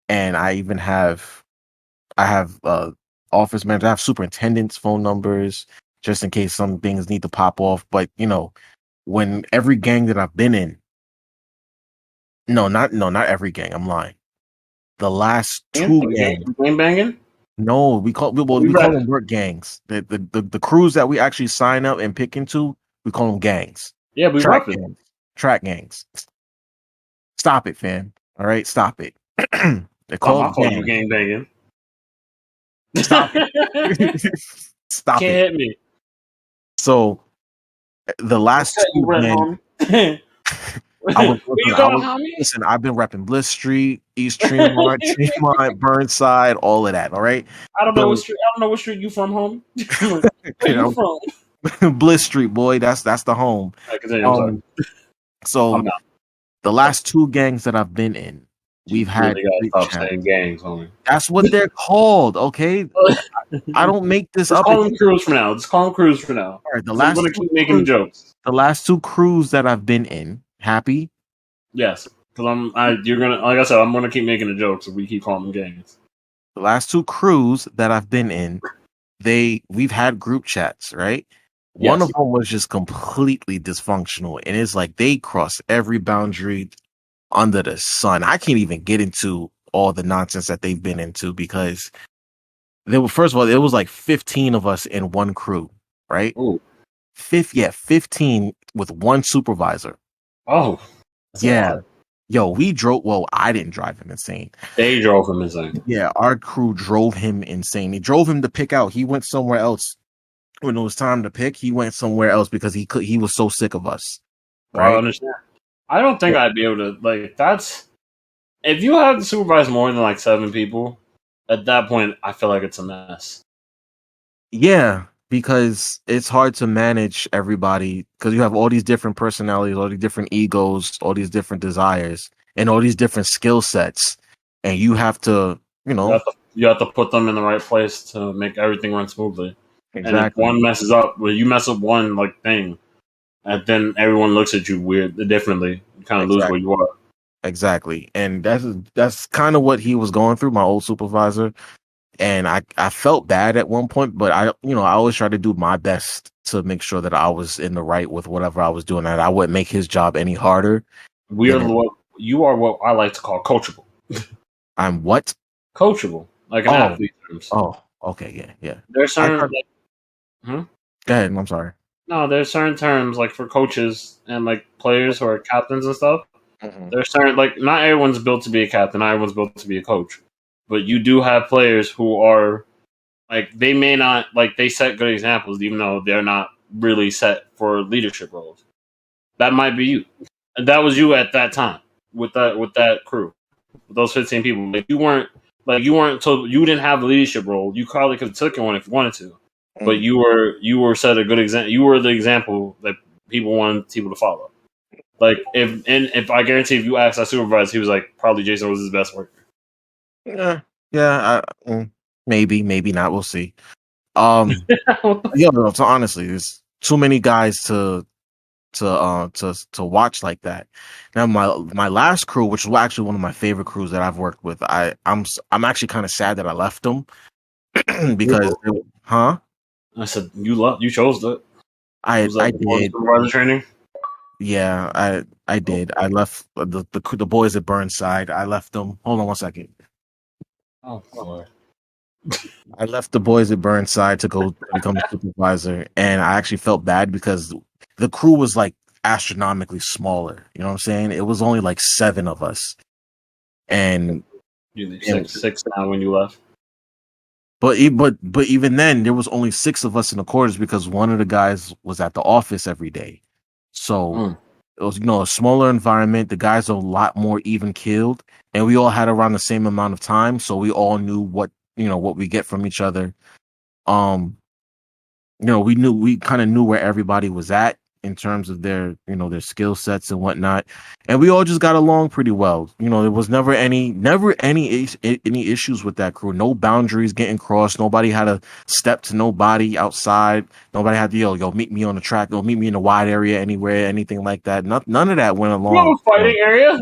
and I even have office manager. I have superintendent's phone numbers just in case some things need to pop off. But when every gang that I've been in, not every gang. I'm lying. The last two gangs. Gang banging? No, we call them work gangs. The crews that we actually sign up and pick into, we call them gangs. Yeah, we track gangs. Track gangs. Stop it, fam. All right, stop it. They call you gang banging. Stop it. Stop Can't it. hit me. So the last two gangs. Listen, I've been repping Bliss Street, East Tremont, Burnside, all of that. All right. I don't know what street you from, homie. Where you from? Bliss Street, boy. That's the home. So the last two gangs that I've been in, we've had gangs, homie. That's what they're called. Okay. I don't make this up. Call them crews for now. Just call them crews for now. All right. The last keep making jokes. The last two crews that I've been in. Happy? Yes, because you're gonna, like I said, I'm gonna keep making the jokes if we keep calling them gangs. The last two crews that I've been in, we've had group chats, right? Yes. One of them was just completely dysfunctional, and it's like they cross every boundary under the sun. I can't even get into all the nonsense that they've been into because first of all, it was like 15 of us in one crew, right? Ooh. 15 with one supervisor. Oh, yeah. Yo, we drove. Well, I didn't drive him insane. They drove him insane. Yeah, our crew drove him insane. They drove him to pick out. He went somewhere else when it was time to pick. He went somewhere else because he was so sick of us. Right? I understand. I don't think I'd be able to like. That's if you have to supervise more than like 7 people. At that point, I feel like it's a mess. Yeah, because it's hard to manage everybody because you have all these different personalities, all these different egos, all these different desires, and all these different skill sets, and you have to, You have to put them in the right place to make everything run smoothly. And if exactly, one messes up, well, you mess up one like thing, and then everyone looks at you weird, differently. You kind of lose where exactly, you are. exactly, and that's kind of what he was going through, my old supervisor, and I felt bad at one point, but I always try to do my best to make sure that I was in the right with whatever I was doing, and I wouldn't make his job any harder We are than it. what you are. What I like to call coachable. I'm what? Coachable, like in Oh, athlete terms. oh, okay, yeah. There's I certain try. like, hmm? Go ahead. I'm sorry. No, there's certain terms like for coaches and like players who are captains and stuff. Mhm. There's certain like not everyone's built to be a captain, not everyone's built to be a coach. But you do have players who are like they may not like they set good examples even though they're not really set for leadership roles. That might be you. And that was you at that time with that crew. With those 15 people. You weren't told you didn't have a leadership role. You probably could have taken one if you wanted to. But you were set a good example. You were the example that people wanted people to follow. Like if I guarantee if you asked our supervisor, he was like probably Jason was his best worker. Yeah, yeah. Maybe not. We'll see. Yeah. No, so honestly, there's too many guys to watch like that. Now, my last crew, which was actually one of my favorite crews that I've worked with, I'm actually kind of sad that I left them because, huh? I said you chose that. I Was that I before the did. supervisor training? Yeah, I did. I left the boys at Burnside. I left them. Hold on one second. Oh boy. I left the boys at Burnside to go become a supervisor, and I actually felt bad because the crew was like astronomically smaller. You know what I'm saying? It was only like 7 of us, and You leave six now when you left. but even then, there was only 6 of us in the quarters because one of the guys was at the office every day. So Mm. it was a smaller environment. The guys are a lot more even keeled, and we all had around the same amount of time, so we all knew what we get from each other. Um, we kind of knew where everybody was at in terms of their skill sets and whatnot, and we all just got along pretty well. There was never any issues with that crew. No boundaries getting crossed. Nobody had to step to nobody outside. Nobody had to yo meet me on the track or meet me in the wide area anywhere, anything like that. None of that went You have along. a fighting area?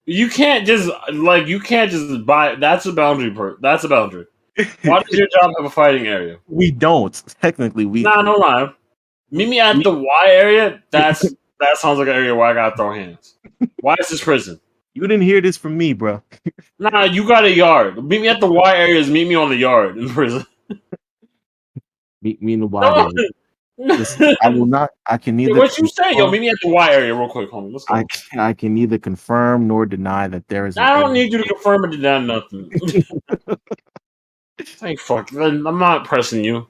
You can't just buy that's a boundary that's a boundary. Why does your job have a fighting area? We don't technically. Nah, no lie. Meet me at the Y area. That sounds like an area where I gotta throw hands. Why is this prison? You didn't hear this from me, bro. Nah, you got a yard. Meet me at the Y areas. Meet me on the yard in prison. Meet me in the wide area. Listen, I will not. I can neither. What you say? Yo, meet me at the Y area real quick, homie. Let's go. I can neither confirm nor deny that there is. I don't need you to confirm or deny nothing. Thank fuck. I'm not pressing you.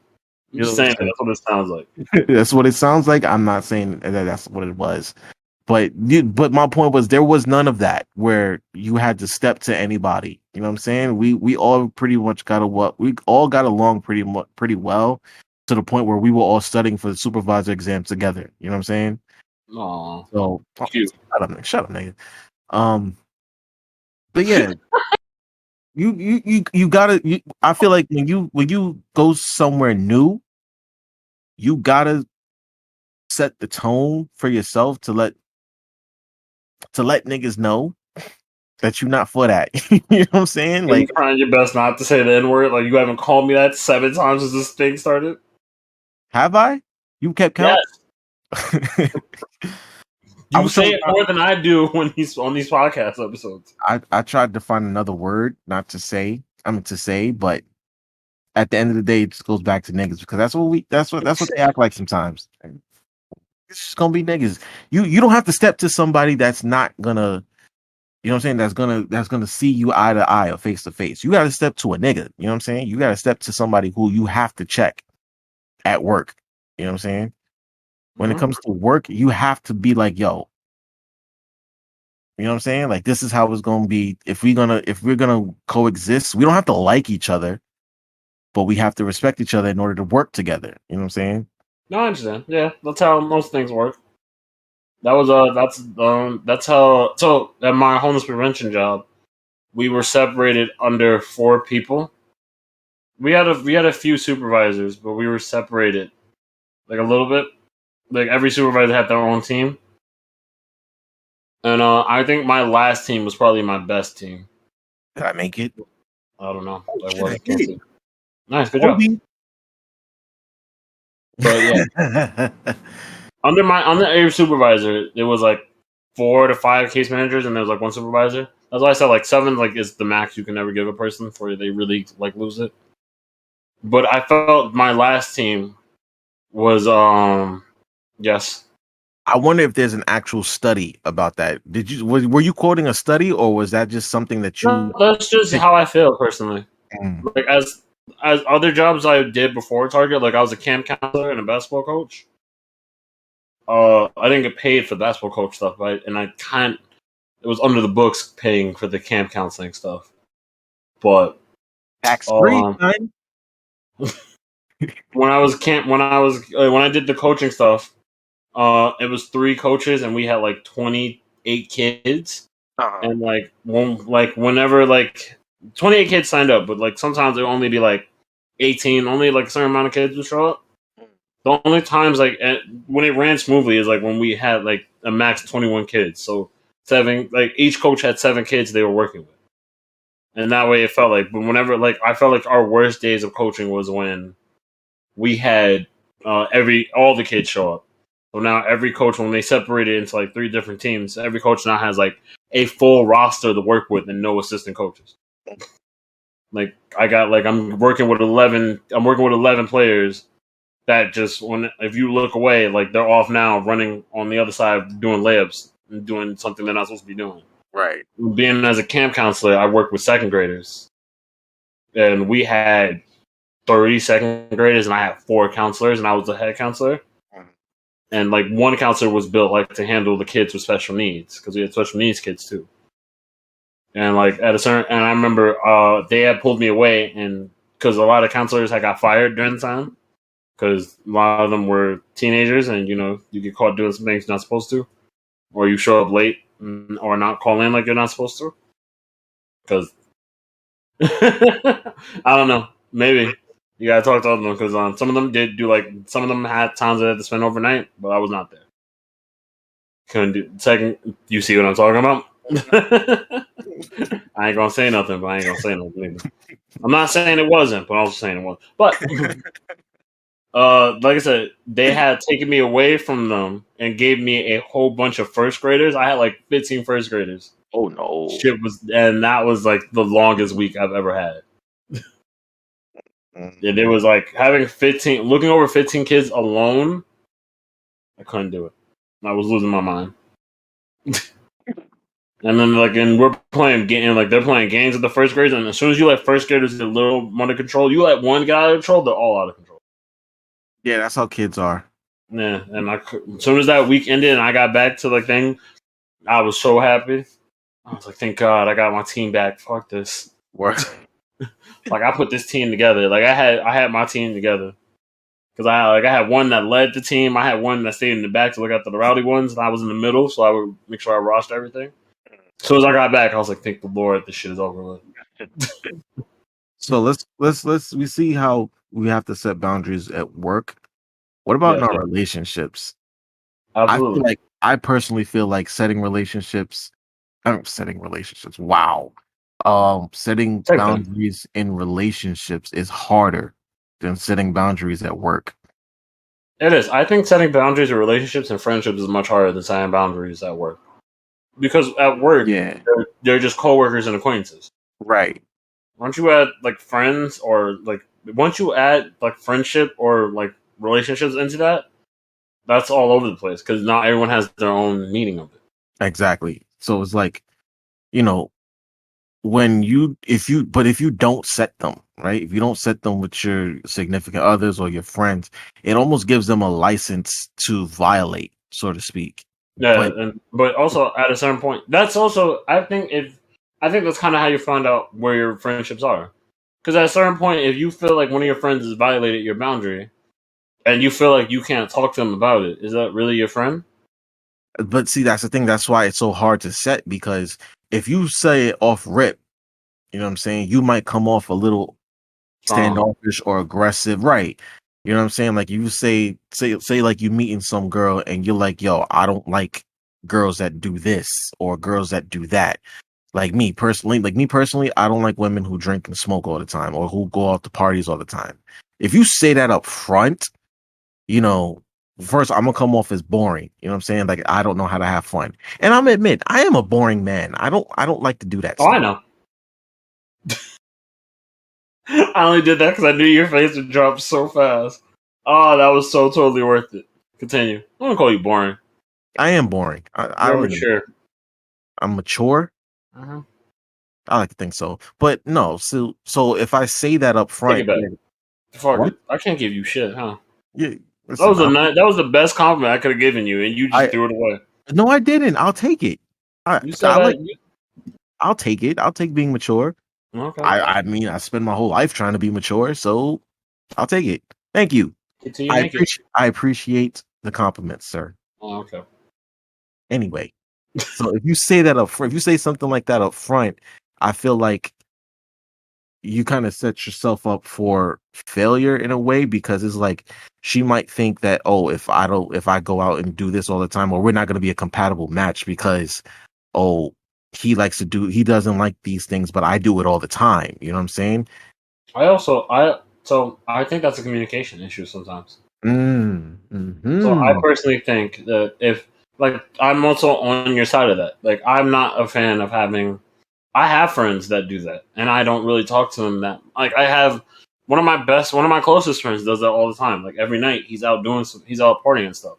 I'm just saying that's what it sounds like. That's what it sounds like. I'm not saying that that's what it was, but my point was there was none of that where you had to step to anybody. You know what I'm saying? We all pretty much we all got along pretty well to the point where we were all studying for the supervisor exam together. You know what I'm saying? Aw, So cute. shut up, nigga. But yeah. You gotta. I feel like when you go somewhere new, you gotta set the tone for yourself to let niggas know that you're not for that. You know what I'm saying? Are you Like, trying your best not to say the N word? Like you haven't called me that 7 times since this thing started? have I? You kept count. Yes. You say it more than I do when he's on these podcast episodes. I tried to find another word not to say. To say, but at the end of the day, it just goes back to niggas because that's what they act like sometimes. It's just gonna be niggas. You don't have to step to somebody that's not gonna, you know what I'm saying, that's gonna see you eye to eye or face to face. You gotta step to a nigga, you know what I'm saying? You gotta step to somebody who you have to check at work. You know what I'm saying? When it comes to work, you have to be like, yo, you know what I'm saying? Like, this is how it's gonna be. If we're gonna coexist, we don't have to like each other, but we have to respect each other in order to work together. You know what I'm saying? No, I understand. Yeah, that's how most things work. That was that's how. So at my homeless prevention job, we were separated under 4 people. We had a few supervisors, but we were separated like a little bit. Like every supervisor had their own team, and I think my last team was probably my best team. Did I make it? I don't know. Oh, I shit, I wasn't. Can't did. see. Nice, good job. But yeah, under every supervisor, there was like 4 to 5 case managers, and there was like 1 supervisor. That's why I said like 7 like is the max you can ever give a person before they really like lose it. But I felt my last team was yes. I wonder if there's an actual study about that. Were you quoting a study, or was that just something that No, you that's just picked? how I feel personally. Mm. Like as other jobs I did before Target, like I was a camp counselor and a basketball coach. I didn't get paid for basketball coach stuff, right? And I can't. It was under the books paying for the camp counseling stuff, but Tax free, um, when I did the coaching stuff, it was 3 coaches and we had like 28 kids, and whenever 28 kids signed up, but like sometimes it would only be like 18, only like a certain amount of kids would show up. The only times when it ran smoothly is like when we had like a max of 21 kids, so 7 like each coach had 7 kids they were working with, and that way it felt like. But whenever I felt like our worst days of coaching was when we had all the kids show up. So now every coach, when they separated into like 3 different teams, every coach now has like a full roster to work with and no assistant coaches. Like I'm working with 11. I'm working with 11 players that just if you look away, like they're off now, running on the other side, doing layups and doing something they're not supposed to be doing. Right. Being as a camp counselor, I worked with 2nd graders, and we had 30 2nd graders, and I had 4 counselors, and I was the head counselor. And like 1 counselor was built like to handle the kids with special needs, because we had special needs kids too. And like and I remember they had pulled me away, and because a lot of counselors had got fired during the time, because a lot of them were teenagers, and you get caught doing some things you're not supposed to, or you show up late or not call in like you're not supposed to. Because I don't know, maybe you gotta talk to them, because some of them did do some of them had times they had to spend overnight, but I was not there. Couldn't do second. You see what I'm talking about? I ain't gonna say nothing, but I ain't gonna say nothing either. I'm not saying it wasn't, but I'm also saying it was. But like I said, they had taken me away from them and gave me a whole bunch of 1st graders. I had like 15 1st graders. Oh no! And that was like the longest week I've ever had. And it was like looking over 15 kids alone. I couldn't do it. I was losing my mind. And then and we're playing they're playing games with the 1st graders, and as soon as you let 1st graders get a little under control, you let one get out of control, they're all out of control. Yeah, that's how kids are. Yeah, and as soon as that week ended and I got back to the thing, I was so happy. I was like, thank God I got my team back. Fuck this. Like I put this team together. Like I had my team together. Because I had one that led the team. I had one that stayed in the back to look after the rowdy ones, and I was in the middle, so I would make sure I rostered everything. As soon as I got back, I was like, thank the Lord, this shit is over with. So we see how we have to set boundaries at work. What about in our relationships? Absolutely. I personally feel like setting relationships. Wow. Setting boundaries in relationships is harder than setting boundaries at work. It is. I think setting boundaries in relationships and friendships is much harder than setting boundaries at work. Because at work, they're just coworkers and acquaintances. Right. Once you add like friends or once you add like friendship or like relationships into that, that's all over the place, because not everyone has their own meaning of it. Exactly. So it's like, if you don't set them, right? If you don't set them with your significant others or your friends, it almost gives them a license to violate, so to speak. Yeah, But but also at a certain point, that's also I think that's kind of how you find out where your friendships are. Because at a certain point, if you feel like one of your friends has violated your boundary, and you feel like you can't talk to them about it, is that really your friend? see, that's the thing. That's why it's so hard to set, because if you say it off rip, you know what I'm saying, you might come off a little Strong. standoffish or aggressive, right? You know what I'm saying? Like you say like you meeting some girl and you're like, yo, I don't like girls that do this or girls that do that. Like me personally, I don't like women who drink and smoke all the time or who go out to parties all the time. If you say that up front, you know, first I'm gonna come off as boring. You know what I'm saying? Like I don't know how to have fun. And I'm admit I am a boring man. I don't like to do that Oh, I stuff. know. I only did that because I knew your face would drop so fast. Oh, that was so totally worth it. Continue. I'm gonna call you boring. I am boring. I You're don't even. mature. I'm mature. Uh-huh. I like to think so, but no. So if I say that up Take front, it back. then Fuck what? it. I can't give you shit, huh? Yeah, That listen. was that was the best compliment I could have given you, and you just I threw it away. no, I didn't. I'll take it. You said I like. that. I'll take it. I'll take being mature. Okay. I mean, I spend my whole life trying to be mature, so I'll take it. Thank you. Continue make it. I appreciate the compliments, sir. Oh, okay. Anyway, so if you say that up front, if you say something like that up front, I feel like you kind of set yourself up for failure in a way, because it's like she might think that, oh, if I go out and do this all the time, or we're not going to be a compatible match because, oh, he doesn't like these things, but I do it all the time. You know what I'm saying? I think that's a communication issue sometimes. So I Mm-hmm. personally think that if like I'm also on your side of that. Like I'm not a fan of having. I have friends that do that, and I don't really talk to them that. Like I have one of my closest friends does that all the time. Like every night he's out partying and stuff.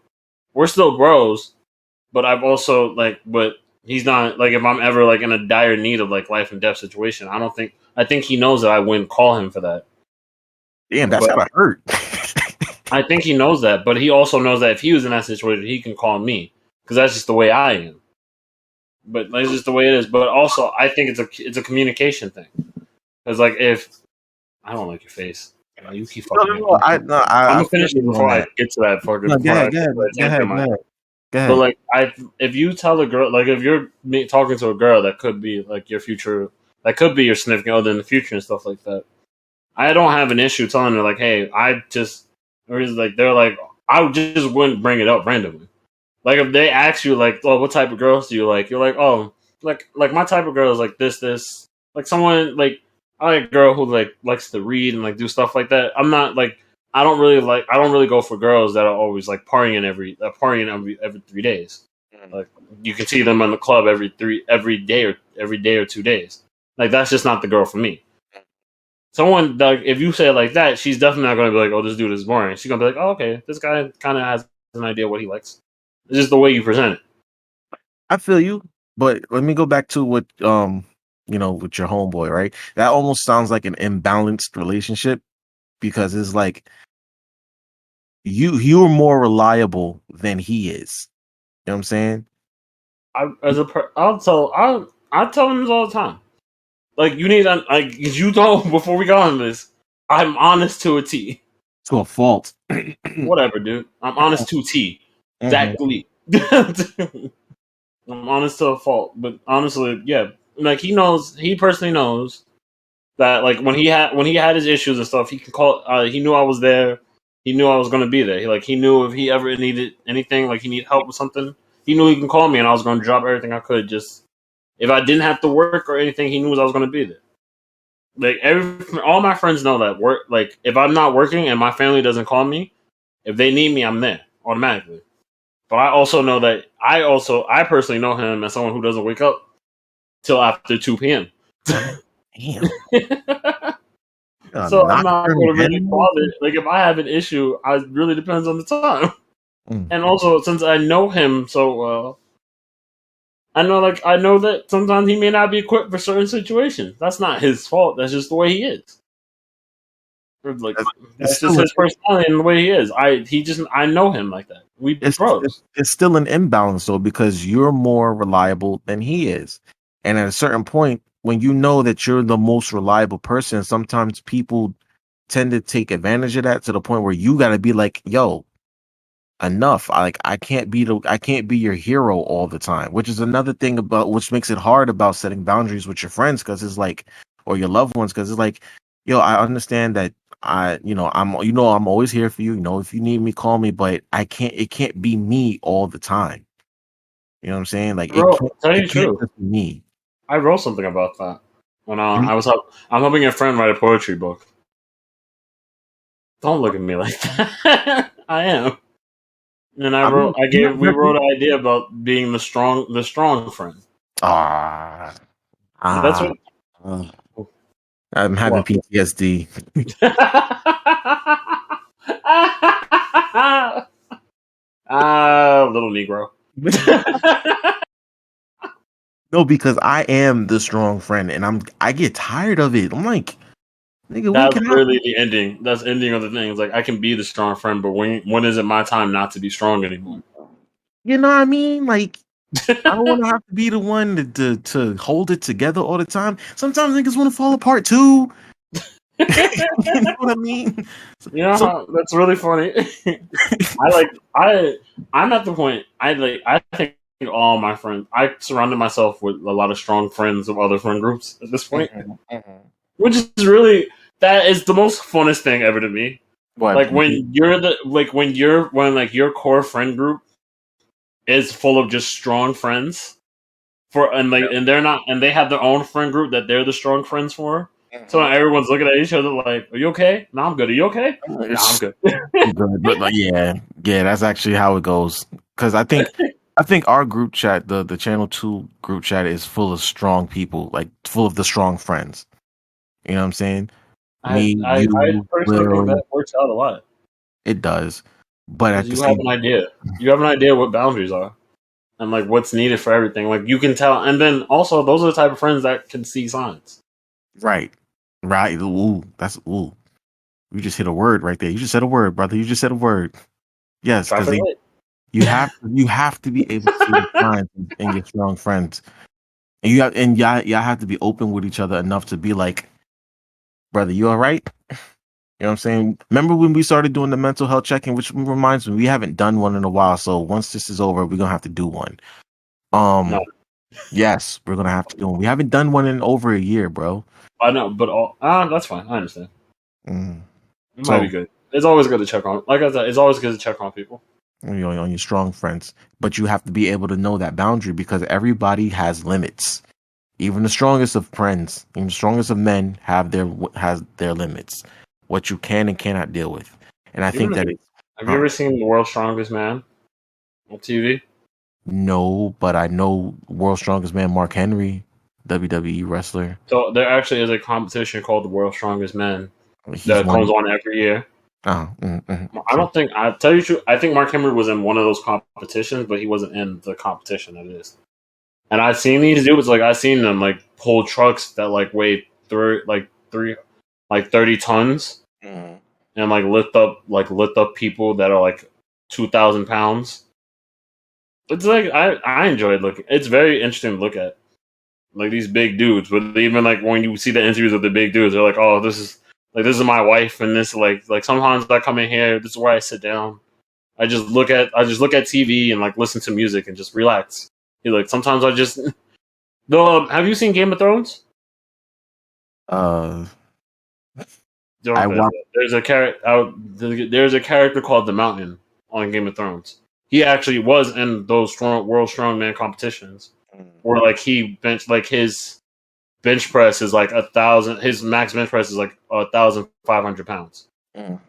We're still bros, but I've also but he's not like if I'm ever like in a dire need of like life and death situation. I think he knows that I wouldn't call him for that. Damn, that's But gotta hurt. I think he knows that, but he also knows that if he was in that situation, he can call me because that's just the way I am. But that's just the way it is. But also, I think it's a communication thing because like if I don't like your face, you keep No, fucking no, me. no. I'm I gonna feel finish it you on before I that. get to that fucking No, go before I ahead, go get to ahead, that go tangent. ahead, go ahead, go But ahead. like if you tell a girl, like if you're talking to a girl that could be like your future, that could be your significant other in the future and stuff like that. I don't have an issue telling her like, hey, or is like they're like, I just wouldn't bring it up randomly. Like if they ask you like, oh, what type of girls do you like? You're like, oh, like my type of girl is like this. Like someone like I like a girl who like likes to read and like do stuff like that. I'm not like I don't really go for girls that are always like partying every 3 days. Like you can see them in the club every day or 2 days. Like that's just not the girl for me. Someone like if you say it like that, she's definitely not going to be like, "Oh, this dude is boring." She's going to be like, "Oh, okay, this guy kind of has an idea what he likes." It's just the way you present it. I feel you, but let me go back to what with your homeboy, right? That almost sounds like an imbalanced relationship, because it's like you're more reliable than he is. You know what I'm saying? I tell them this all the time. Like you need like you know before we got on this, I'm honest to a T. To a fault. Whatever, dude. I'm honest to a T. Mhm. Exactly. I'm honest to a fault, but honestly, yeah. Like he personally knows that like when he had his issues and stuff, he can call. He knew I was there. He knew I was going to be there. He knew if he ever needed anything, like he needed help with something, he knew he can call me, and I was going to drop everything I could. Just if I didn't have to work or anything, he knew I was going to be there. Like all my friends know that work. Like if I'm not working and my family doesn't call me, if they need me, I'm there automatically. But I also know that I personally know him as someone who doesn't wake up till after 2 p.m. Damn. So I'm not Nocturnal going to really animal. bother. Like if I have an issue, it really depends on the time. Mm. And also, since I know him so well, I know that sometimes he may not be equipped for certain situations. That's not his fault. That's just the way he is. Or, like It's that's just still his personality and the way he is. I know him like that. We bros. it's still an imbalance though, because you're more reliable than he is. And at a certain point, when you know that you're the most reliable person, sometimes people tend to take advantage of that to the point where you got to be like, yo, enough. I can't be your hero all the time, which is another thing about which makes it hard about setting boundaries with your friends, because it's like, or your loved ones, because it's like, yo, I understand that I'm always here for you. You know, if you need me, call me, but it can't be me all the time. You know what I'm saying? Like Bro, tell you it the can't truth. just be me. I wrote something about that when Mhm. I'm helping a friend write a poetry book. Don't look at me like that. I am. And I mean, we wrote an idea about being the strong friend. ah, That's ah, what. uh, I'm having What? PTSD. Little Negro. No, because I am the strong friend, and I get tired of it. I'm like, nigga, when That's can I? really the ending. That's the ending of the thing. It's like I can be the strong friend, but when is it my time not to be strong anymore? You know what I mean? Like, I don't want to have to be the one to hold it together all the time. Sometimes niggas want to fall apart too. You know what I mean? So, That's really funny. I I'm at the point I think all my friends I surrounded myself with a lot of strong friends of other friend groups at this point. mhm, mhm. Which is really that is the most funnest thing ever to me. What? Like when like your core friend group is full of just strong friends and they're not and they have their own friend group that they're the strong friends for. So now Mhm. everyone's looking at each other like, "Are you okay? No, I'm good. Are you okay? No, I'm good." I'm good, but like, yeah, that's actually how it goes. Because I think our group chat, the channel 2 group chat, is full of strong people, like full of the strong friends. You know what I'm saying? Me, I you, personally think Will. that works out a lot It does, but because at the you have same, an idea. You have an idea what boundaries are and like what's needed for everything. Like you can tell, and then also those are the type of friends that can see signs. right, right. Ooh, that's ooh. You just hit a word right there. You just said a word, brother. You just said a word. Yes, because Traffic light. you have to be able to see the signs in your strong friends, and y'all have to be open with each other enough to be like, brother, you all right? You know what I'm saying? Remember when we started doing the mental health check-in, which reminds me, we haven't done one in a while. So once this is over, we're gonna have to do one. No, Yes, we're gonna have to do one. We haven't done one in over a year, bro. I know, but that's fine. I understand. Mm. It might be So good. It's always good to check on. Like I said, it's always good to check on people. on your strong friends, but you have to be able to know that boundary because everybody has limits. Even the strongest of friends, even the strongest of men, has their limits. What you can and cannot deal with, and I think Even that it's have you huh. ever seen The World's Strongest Man on TV? No, but I know World's Strongest Man, Mark Henry, WWE wrestler. So there actually is a competition called The World's Strongest Man He's that comes one. on every year. I So don't think I tell you the truth. I think Mark Henry was in one of those competitions, but he wasn't in the competition that it is. And I've seen these dudes like I've seen them like pull trucks that like weigh three like 30 tons mhm. and lift up people that are like 2,000 pounds. It's like I enjoyed looking. It's very interesting to look at like these big dudes. But even like when you see the interviews of the big dudes, they're like, "Oh, this is my wife," and this like sometimes I come in here. This is where I sit down. I just look at TV and like listen to music and just relax. Like sometimes I just no. Have you seen Game of Thrones? uh, I Don't. watch. There's a character. There's a character called the Mountain on Game of Thrones. He actually was in those world strongman competitions, where like he bench like his bench press is like 1,000. His max bench press is like 1,500 pounds. Mm,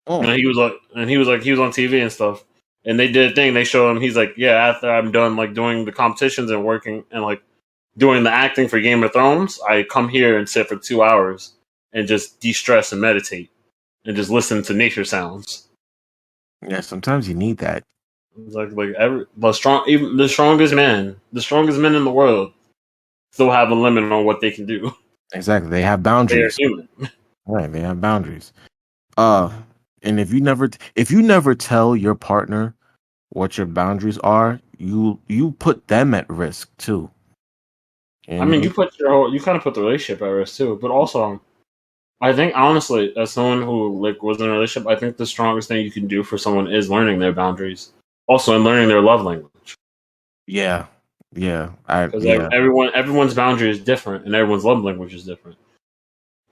And mm. he was on TV and stuff. And they did a thing. They showed him. He's like, yeah. After I'm done like doing the competitions and working and like doing the acting for Game of Thrones, I come here and sit for 2 hours and just de-stress and meditate and just listen to nature sounds. Yeah, sometimes you need that. It's even the strongest men in the world still have a limit on what they can do. Exactly. They have They are boundaries. human. Right. They have boundaries. And if you never tell your partner what your boundaries are, you put them at risk too. I mean, And you kind of put the relationship at risk too. But also, I think honestly, as someone who like was in a relationship, I think the strongest thing you can do for someone is learning their boundaries, also and learning their love language. yeah, Because everyone's boundary is different, and everyone's love language is different.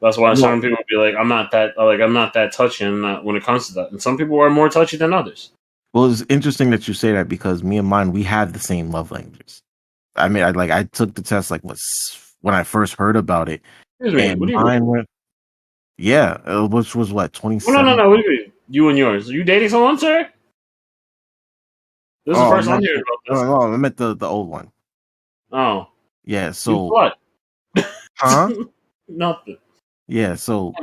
That's why Well, certain people be like, I'm not that touchy, and not when it comes to that. And some people are more touchy than others. well, it's interesting that you say that because me and mine we have the same love languages. I mean, I took the test like when I first heard about it, Excuse me, what and do you mine mean? went which was what Oh, no, no, 27. no. What do you mean? You and yours? Are you dating someone, sir? This is the Oh, first I'm hearing about this. no, I meant the old one. Oh, Yeah, you so what? huh? Nothing. Yeah, so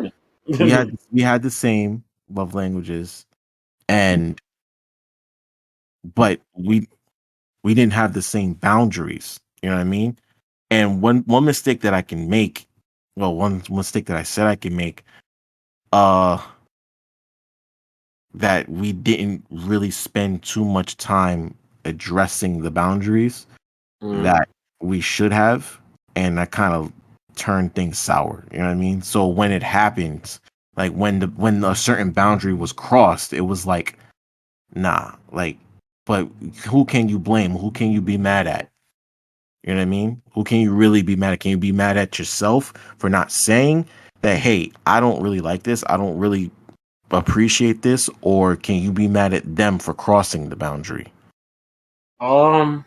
we had the same love languages, and but we didn't have the same boundaries. You know what I mean? And one mistake that I can make, well, one mistake that I said I can make, uh, that we didn't really spend too much time addressing the boundaries Mm. that we should have, and that kind of turned things sour. You know what I mean? So when it happens, like when a certain boundary was crossed, it was like, nah, like, but who can you blame? Who can you be mad at? You know what I mean? Who can you really be mad at? Can you be mad at yourself for not saying that, hey, I don't really like this. I don't really appreciate this. Or can you be mad at them for crossing the boundary? Um,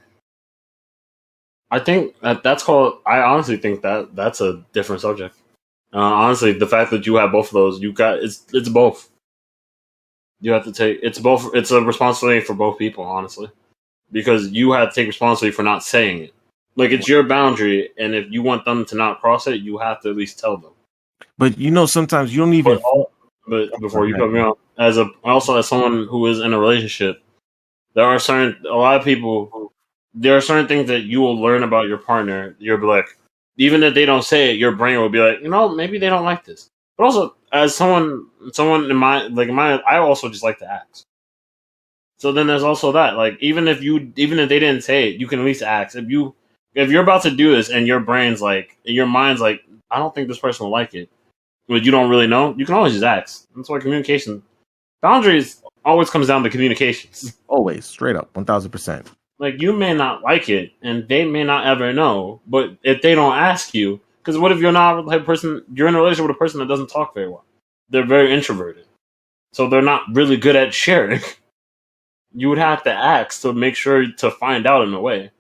I think that's called. I honestly think that's a different subject. Honestly, the fact that you have both of those, it's both. You have to take it's both. It's a responsibility for both people, honestly, because you have to take responsibility for not saying it. Like it's your boundary, and if you want them to not cross it, you have to at least tell them. But sometimes you don't But even. but Go before you ahead. cut me off, as someone who is in a relationship, a lot of people there are certain things that you will learn about your partner. You'll be like, even if they don't say it, your brain will be like, maybe they don't like this. But also, as someone in my, I also just like to ask. So then there's also that, like, even if they didn't say it, you can at least ask. If you're about to do this and your mind's like, I don't think this person will like it, but you don't really know, you can always just ask. That's why communication boundaries always comes down to communications. Always straight up, 1000%. Like you may not like it, and they may not ever know. But if they don't ask you, because what if you're not the type of person? You're in a relationship with a person that doesn't talk very well. They're very introverted, so they're not really good at sharing. You would have to ask to make sure to find out in a way.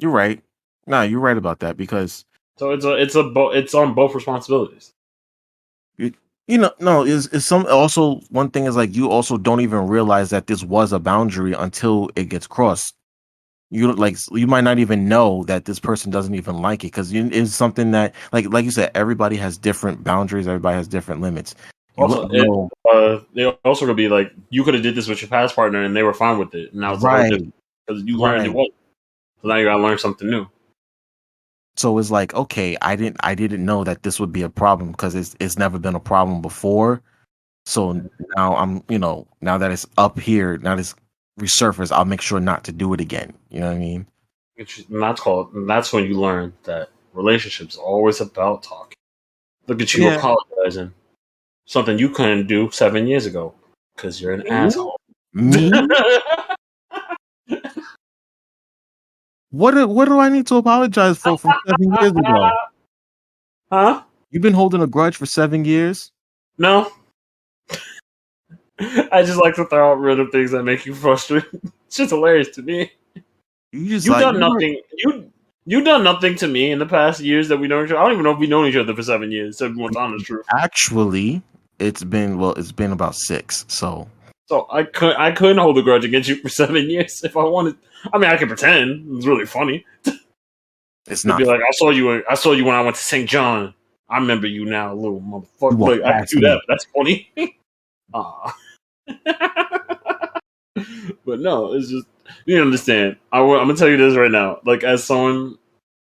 You're right. No, you're right about that because So it's on both responsibilities. you, no, is some also one thing is like you also don't even realize that this was a boundary until it gets crossed. You might not even know that this person doesn't even like it because it's something that like you said, everybody has different boundaries, everybody has different limits. You Also, wouldn't know. they also could be like you could have did this with your past partner and they were fine with it. And now it's a whole Right, different because you learned it right. was. So now you gotta learn something new. So it's like, okay, I didn't know that this would be a problem because it's never been a problem before. So now now that it's up here, now that it's resurfaced, I'll make sure not to do it again. You know what I mean? And that's when you learn that relationships are always about talking. Look at you Yeah. apologizing. Something you couldn't do 7 years ago because you're an Me? asshole. Me? What do I need to apologize for from 7 years ago? Huh? You've been holding a grudge for 7 years? No. I just like to throw out random things that make you frustrated. It's just hilarious to me. You just You like done nothing. You done nothing to me in the past years that we know each other. I don't even know if we known each other for 7 years. 7 months, honest truth. actually it's been about 6. So So I couldn't hold a grudge against you for 7 years if I wanted. I mean, I could pretend. It's really funny. it's It'd be not like I saw you when I went to St. John. I remember you now, little you motherfucker. walk Like I could past do that. me. But that's funny. Aw. But no, it's just you understand. I'm gonna tell you this right now. Like as someone,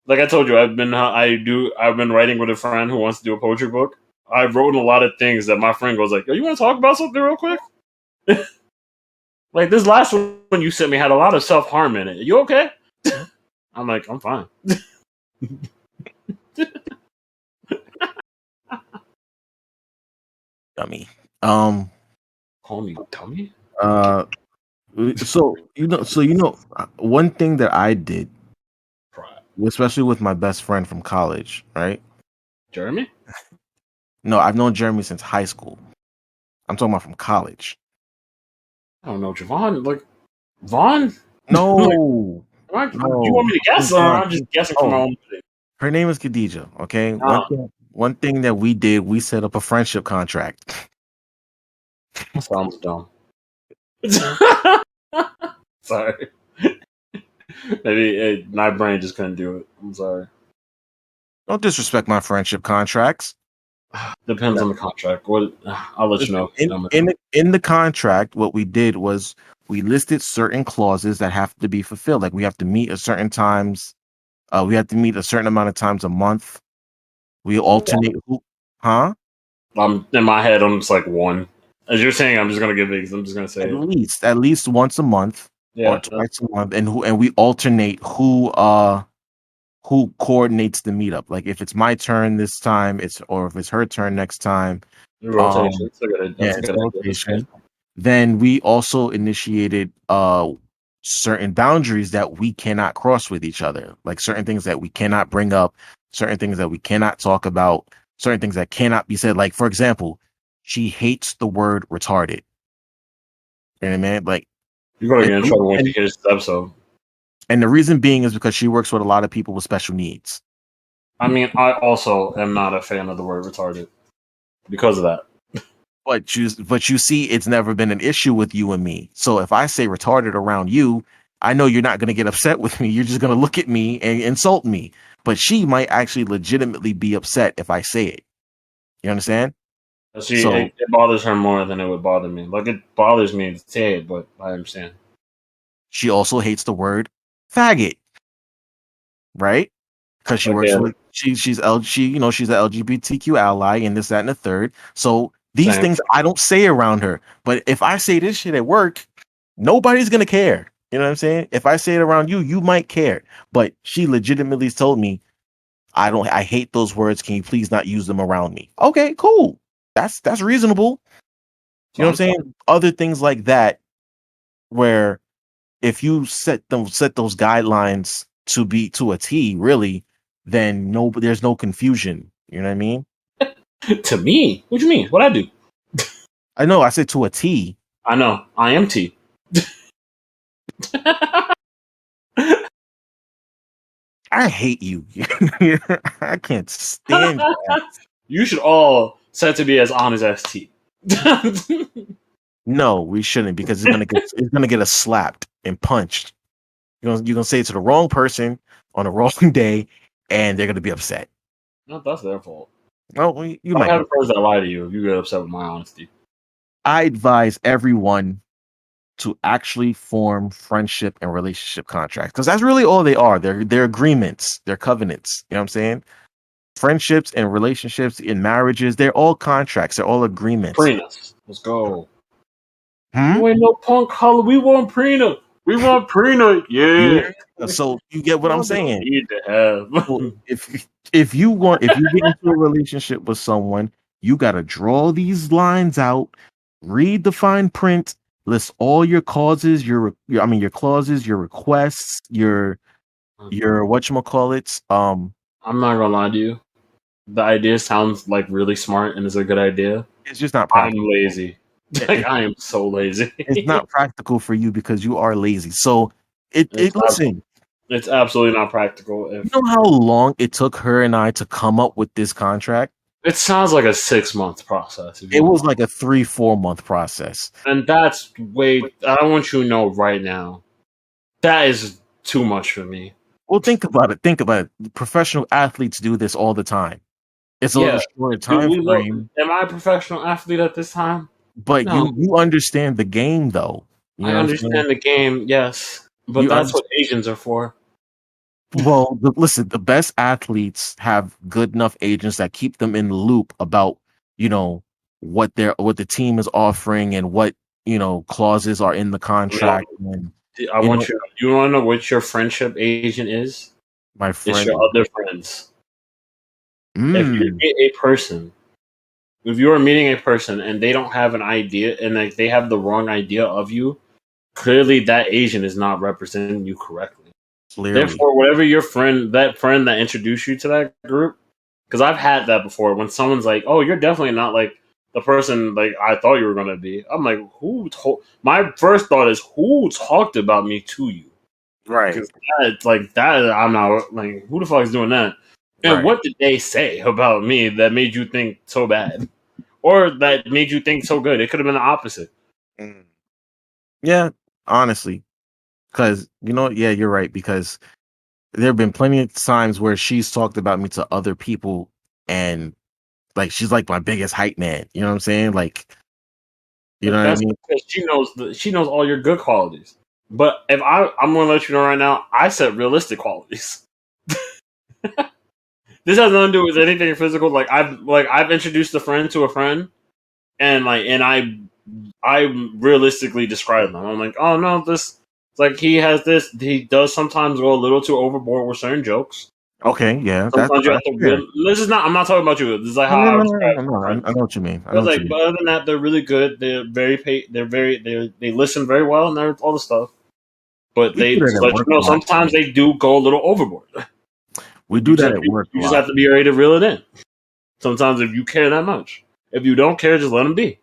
like I told you, I've been writing with a friend who wants to do a poetry book. I've written a lot of things that my friend goes like, "Yo, you want to talk about something real quick?" Like this last one you sent me had a lot of self harm in it. You okay? I'm like, I'm fine. Dummy. Call me dummy. So one thing that I did, Pride. especially with my best friend from college, right? Jeremy? No, I've known Jeremy since high school. I'm talking about from college. I don't know, Javon. Like Vaughn? No, Like, no. you want me to guess, or I'm just guessing from my own thing? Her name is Khadija. Okay, Oh. one thing that we did, we set up a friendship contract. Sounds dumb. Sorry. Maybe my brain just couldn't do it. I'm sorry. Don't disrespect my friendship contracts. Depends on the contract. What I'll let you know. In the contract, what we did was we listed certain clauses that have to be fulfilled. Like we have to meet a certain times. We have to meet a certain amount of times a month. We alternate. Huh? In my head, I'm just like one. As you're saying, I'm just gonna give it. I'm just gonna say at least once a month, or twice a month, and we alternate who coordinates the meetup. Like if it's my turn this time, or if it's her turn next time. Rotation. That's a good rotation. Then we also initiated certain boundaries that we cannot cross with each other, like certain things that we cannot bring up, certain things that we cannot talk about, certain things that cannot be said. Like for example, she hates the word retarded. You know what I mean? Like you're gonna get in trouble when you hear this episode. And the reason being is because she works with a lot of people with special needs. I mean, I also am not a fan of the word retarded because of that. But you see, it's never been an issue with you and me. So if I say retarded around you, I know you're not going to get upset with me. You're just going to look at me and insult me. But she might actually legitimately be upset if I say it. You understand? It bothers her more than it would bother me. Like it bothers me to say it, but I understand. She also hates the word faggot, right? Because she works with she's an LGBTQ ally and this, that, and the third. So these things I don't say around her. But if I say this shit at work, nobody's gonna care. You know what I'm saying? If I say it around you, you might care. But she legitimately told me, I hate those words. Can you please not use them around me? Okay, cool. That's reasonable. You know what I'm saying? Other things like that, where if you set those guidelines to a T, really, then there's no confusion. You know what I mean? To me? What do you mean? What'd I do? I know, I said to a T. I know. I am T. I hate you. I can't stand that. You should all set to be as honest as T. No, we shouldn't, because it's gonna get us slapped and punched. You're gonna say it to the wrong person on the wrong day, and they're gonna be upset. No, that's their fault. Well, you might have friends that lie to you if you get upset with my honesty. I advise everyone to actually form friendship and relationship contracts, because that's really all they are. They're agreements, they're covenants. You know what I'm saying? Friendships and relationships in marriages, they're all contracts, they're all agreements. Prenups. Let's go. You ain't no punk color. We want prenup. We want prenup. Yeah. So you get what I'm saying. Need to have. Well, if you get into a relationship with someone, you gotta draw these lines out, read the fine print, list all your causes, your clauses, your requests, your whatchamacallits. I'm not gonna lie to you. The idea sounds like really smart and is a good idea. It's just not practical. I'm lazy. I am so lazy. It's not practical for you because you are lazy. So listen. It's absolutely not practical. You know how long it took her and I to come up with this contract? It sounds like a 6-month process. It was like a 3-4 month process. And that's I want you to know right now, that is too much for me. Well, think about it. Professional athletes do this all the time. It's a little shorter time frame. Am I a professional athlete at this time? But no. you understand the game, though. You I know what I'm saying? understand the game, yes, but You that's understand? what Asians are for. Well, listen, the best athletes have good enough agents that keep them in the loop about, you know, what the team is offering and what, clauses are in the No, contract. And, I you know, want you. You want to know what your friendship agent is? my It's friend, your other friends. If you mm, meet a person, if you are meeting a person and they don't have an idea and like they have the wrong idea of you, clearly that agent is not representing you correctly. clearly. Therefore, whatever that friend that introduced you to that group, because I've had that before when someone's like, "Oh, you're definitely not like the person like I thought you were gonna be." I'm like, "Who told?" My first thought is, "Who talked about me to you?" Right, Because it's like that. I'm not like, who the fuck is doing that? And right. what did they say about me that made you think so bad, or that made you think so good? It could have been the opposite. Mm. Yeah, honestly, because yeah, you're right. Because there have been plenty of times where she's talked about me to other people, and like she's like my biggest hype man. You know what I'm saying? Like, you know But what I that's mean? because she knows all your good qualities. But if I'm going to let you know right now, I set realistic qualities. This has nothing to do with anything physical. I've introduced a friend to a friend, and I realistically describe them. I'm like, oh no, this it's like he has this. He does sometimes go a little too overboard with certain jokes. Okay, yeah, Sometimes you have that's to. fair. This is not. I'm not talking about you. This is like No, how no, I no, would no, no, describe no, no, friends. I know what you mean. I But know it's what you like, mean. but other than that, they're really good. They're very. They listen very well, and they're all the stuff. But We do they that just at let you work a know lot sometimes too. they do go a little overboard. We You do that just at work a you just have lot. to be ready to reel it in. Sometimes if you care that much, if you don't care, just let them be.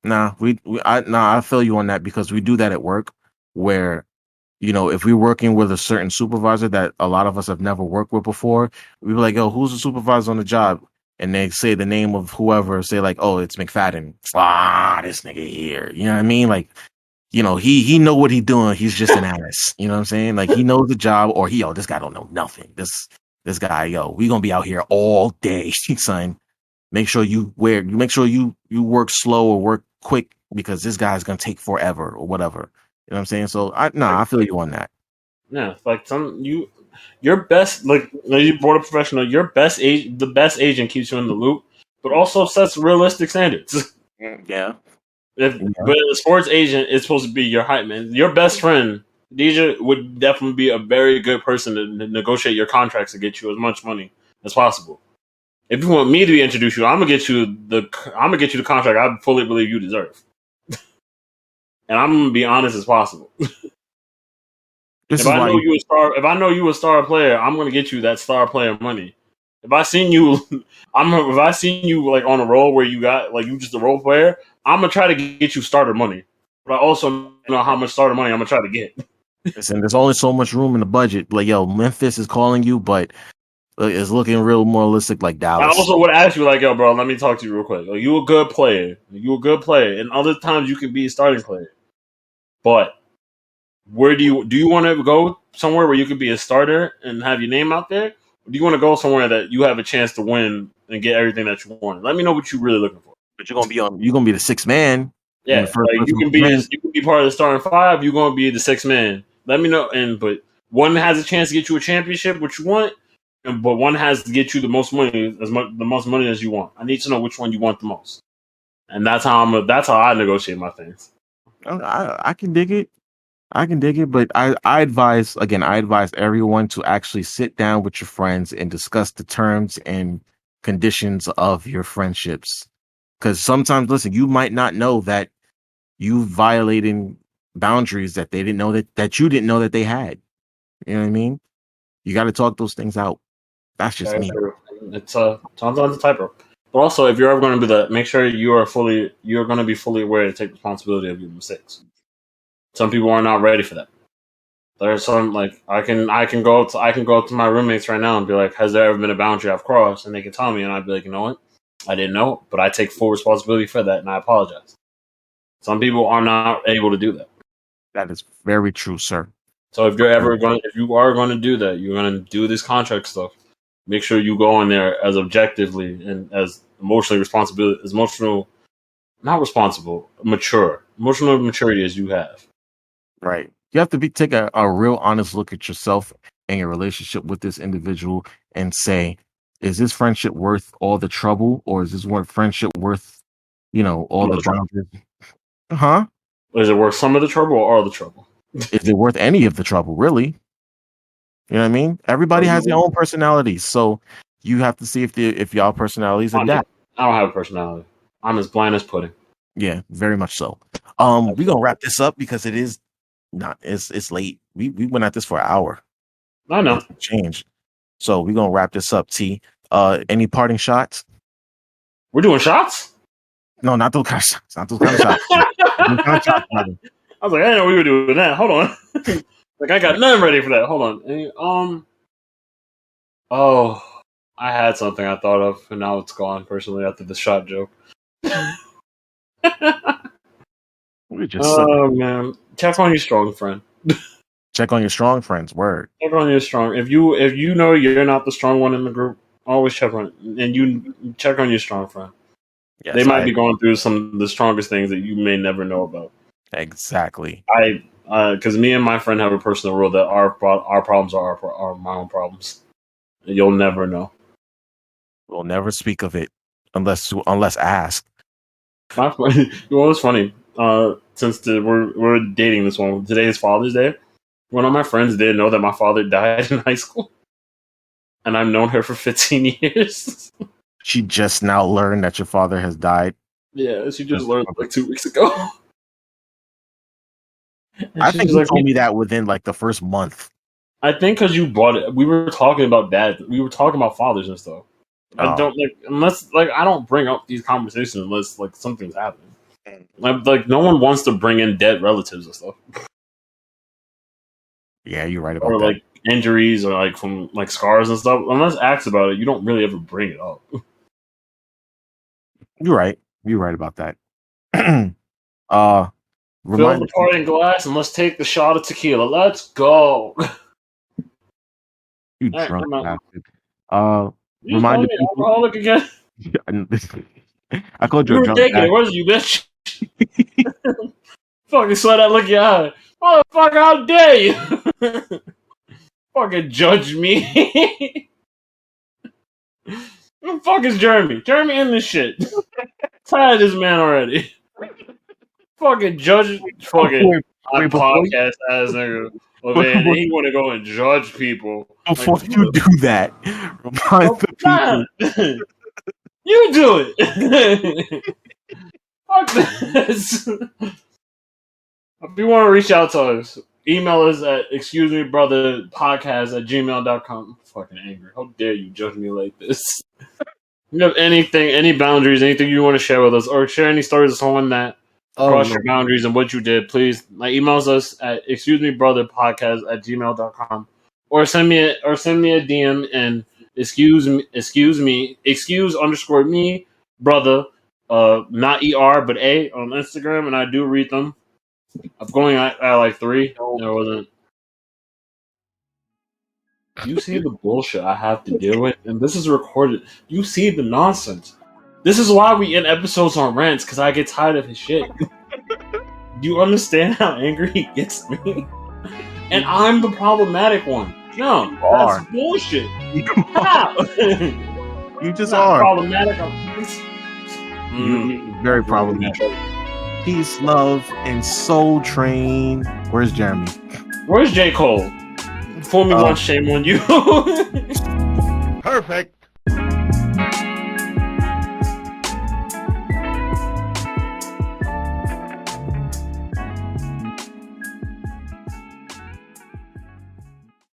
I feel you on that because we do that at work where, if we're working with a certain supervisor that a lot of us have never worked with before, we be like, "Yo, who's the supervisor on the job?" And they say the name of whoever, say like, "Oh, it's McFadden." This nigga here. You know what I mean? Like, he know what he doing. He's just an ass. You know what I'm saying? Like he knows the job, or this guy don't know nothing. This guy, we gonna be out here all day, son. Make sure you work slow or work quick because this guy's gonna take forever or whatever. You know what I'm saying? So I feel you on that. Yeah, like your best like you brought a professional. The best agent keeps you in the loop, but also sets realistic standards. Yeah. But a sports agent is supposed to be your hype man. Your best friend, DJ, would definitely be a very good person to negotiate your contracts to get you as much money as possible. If you want me to introduce you, I'm gonna get you the contract I fully believe you deserve, and I'm gonna be honest as possible. This is why If I know you a star player, I'm gonna get you that star player money. If I seen you, if I seen you like on a role where you got like you just a role player, I'm gonna try to get you starter money. But I also know how much starter money I'm gonna try to get. listen, there's only so much room in the budget. Like, yo, Memphis is calling you, but it's looking real more realistic like I Dallas. also would ask you like, yo, bro, let me talk to you real quick. Like, you a good player. You a good player, and other times you can be a starting player. But where do you want to go somewhere where you could be a starter and have your name out there? Or do you want to go somewhere that you have a chance to win and get everything that you want? Let me know what you're really looking for. But you're gonna be the sixth man and the Yeah, first like person to come in. you can be part of the starting five. You're gonna be the sixth man. Let me know. But one has a chance to get you a championship, what you want, but one has to get you the most money the most money as you want. I need to know which one you want the most, and that's how I negotiate my things. I can dig it. I can dig it, but I advise everyone to actually sit down with your friends and discuss the terms and conditions of your friendships. Because sometimes, listen, you might not know that you violating boundaries that they didn't know that you didn't know that they had. You know what I mean? You got to talk those things out. That's just Very me. true. It's sometimes a tightrope. But also, if you're ever going to do that, make sure you're going to be fully aware to take responsibility of your mistakes. Some people are not ready for that. There's some like I can go up to my roommates right now and be like, has there ever been a boundary I've crossed? And they can tell me, and I'd be like, you know what, I didn't know, but I take full responsibility for that, and I apologize. Some people are not able to do that. That is very true, sir. So if you are going to do that, you're going to do this contract stuff. Make sure you go in there as objectively and as emotional not responsible, mature, emotional maturity as you have. Right. You have to take a real honest look at yourself and your relationship with this individual and say, is this friendship worth all the trouble, or is this friendship worth, all the boundaries? Huh? Is it worth some of the trouble or all the trouble? Is it worth any of the trouble, really? You know what I mean? Everybody has their own personalities, so you have to see if y'all personalities adapt. I don't have a personality. I'm as bland as pudding. Yeah, very much so. We're gonna wrap this up because it's late. We went at this for an hour. I know. Change. So we're gonna wrap this up, T. Any parting shots? We're doing shots? No, not those kind of shots. Not those kind of shots. I was like, I didn't know we were doing that. Hold on. Like, I got nothing ready for that. Hold on. Oh, I had something I thought of, and now it's gone. Personally, after the shot joke. Man, check on your strong friend. Check on your strong friends. Word. Check on your strong. If you know you're not the strong one in the group, always check on, and you check on your strong friend. Yes, they might be going through some of the strongest things that you may never know about. Exactly. Because me and my friend have a personal rule that our problems are my own problems. You'll never know. We'll never speak of it unless asked. My friend, it was funny. Since we're dating this one, today is Father's Day. One of my friends didn't know that my father died in high school, and I've known her for 15 years. She just now learned that your father has died. Yeah, she just learned like 2 weeks ago. I think you told me that within like the first month. I think because you brought it. We were talking about dad. We were talking about fathers and stuff. I don't I don't bring up these conversations unless like something's happening. Like no one wants to bring in dead relatives and stuff. Yeah, you're right about that. Or like injuries or like from like scars and stuff. Unless asked about it, you don't really ever bring it up. You're right. You're right about that. Fill the parting glass and let's take the shot of tequila. Let's go. You drunk bastard. Remind me, alcoholic again. I called you a drunk bastard. Where's you, bitch? Fucking sweat that look in your eye. Motherfucker, how dare you? Fucking judge me. Who the fuck is Jeremy? Jeremy in this shit. Tired of this man already. Fucking judge. Fucking podcast ass nigga. Man, he want to go and judge people. Before you do that, remind the people. You do it. Fuck this. If you want to reach out to us, email us at excusemebrotherpodcast@gmail.com. I'm fucking angry. How dare you judge me like this? You have anything, any boundaries, anything you want to share with us, or share any stories of someone that crossed your boundaries and what you did, please emails us at excusemebrotherpodcast@gmail.com, or send me a DM and excuse_me brother, not ER but A on Instagram, and I do read them. I'm going at like 3. There wasn't. You see the bullshit I have to deal with, and this is recorded. You see the nonsense. This is why we end episodes on rants, because I get tired of his shit. Do you understand how angry he gets me? And I'm the problematic one. No, that's bullshit. You just are problematic. You're very problematic. Peace, love, and Soul Train. Where's Jeremy? Where's J. Cole? Before me once, shame on you. Perfect.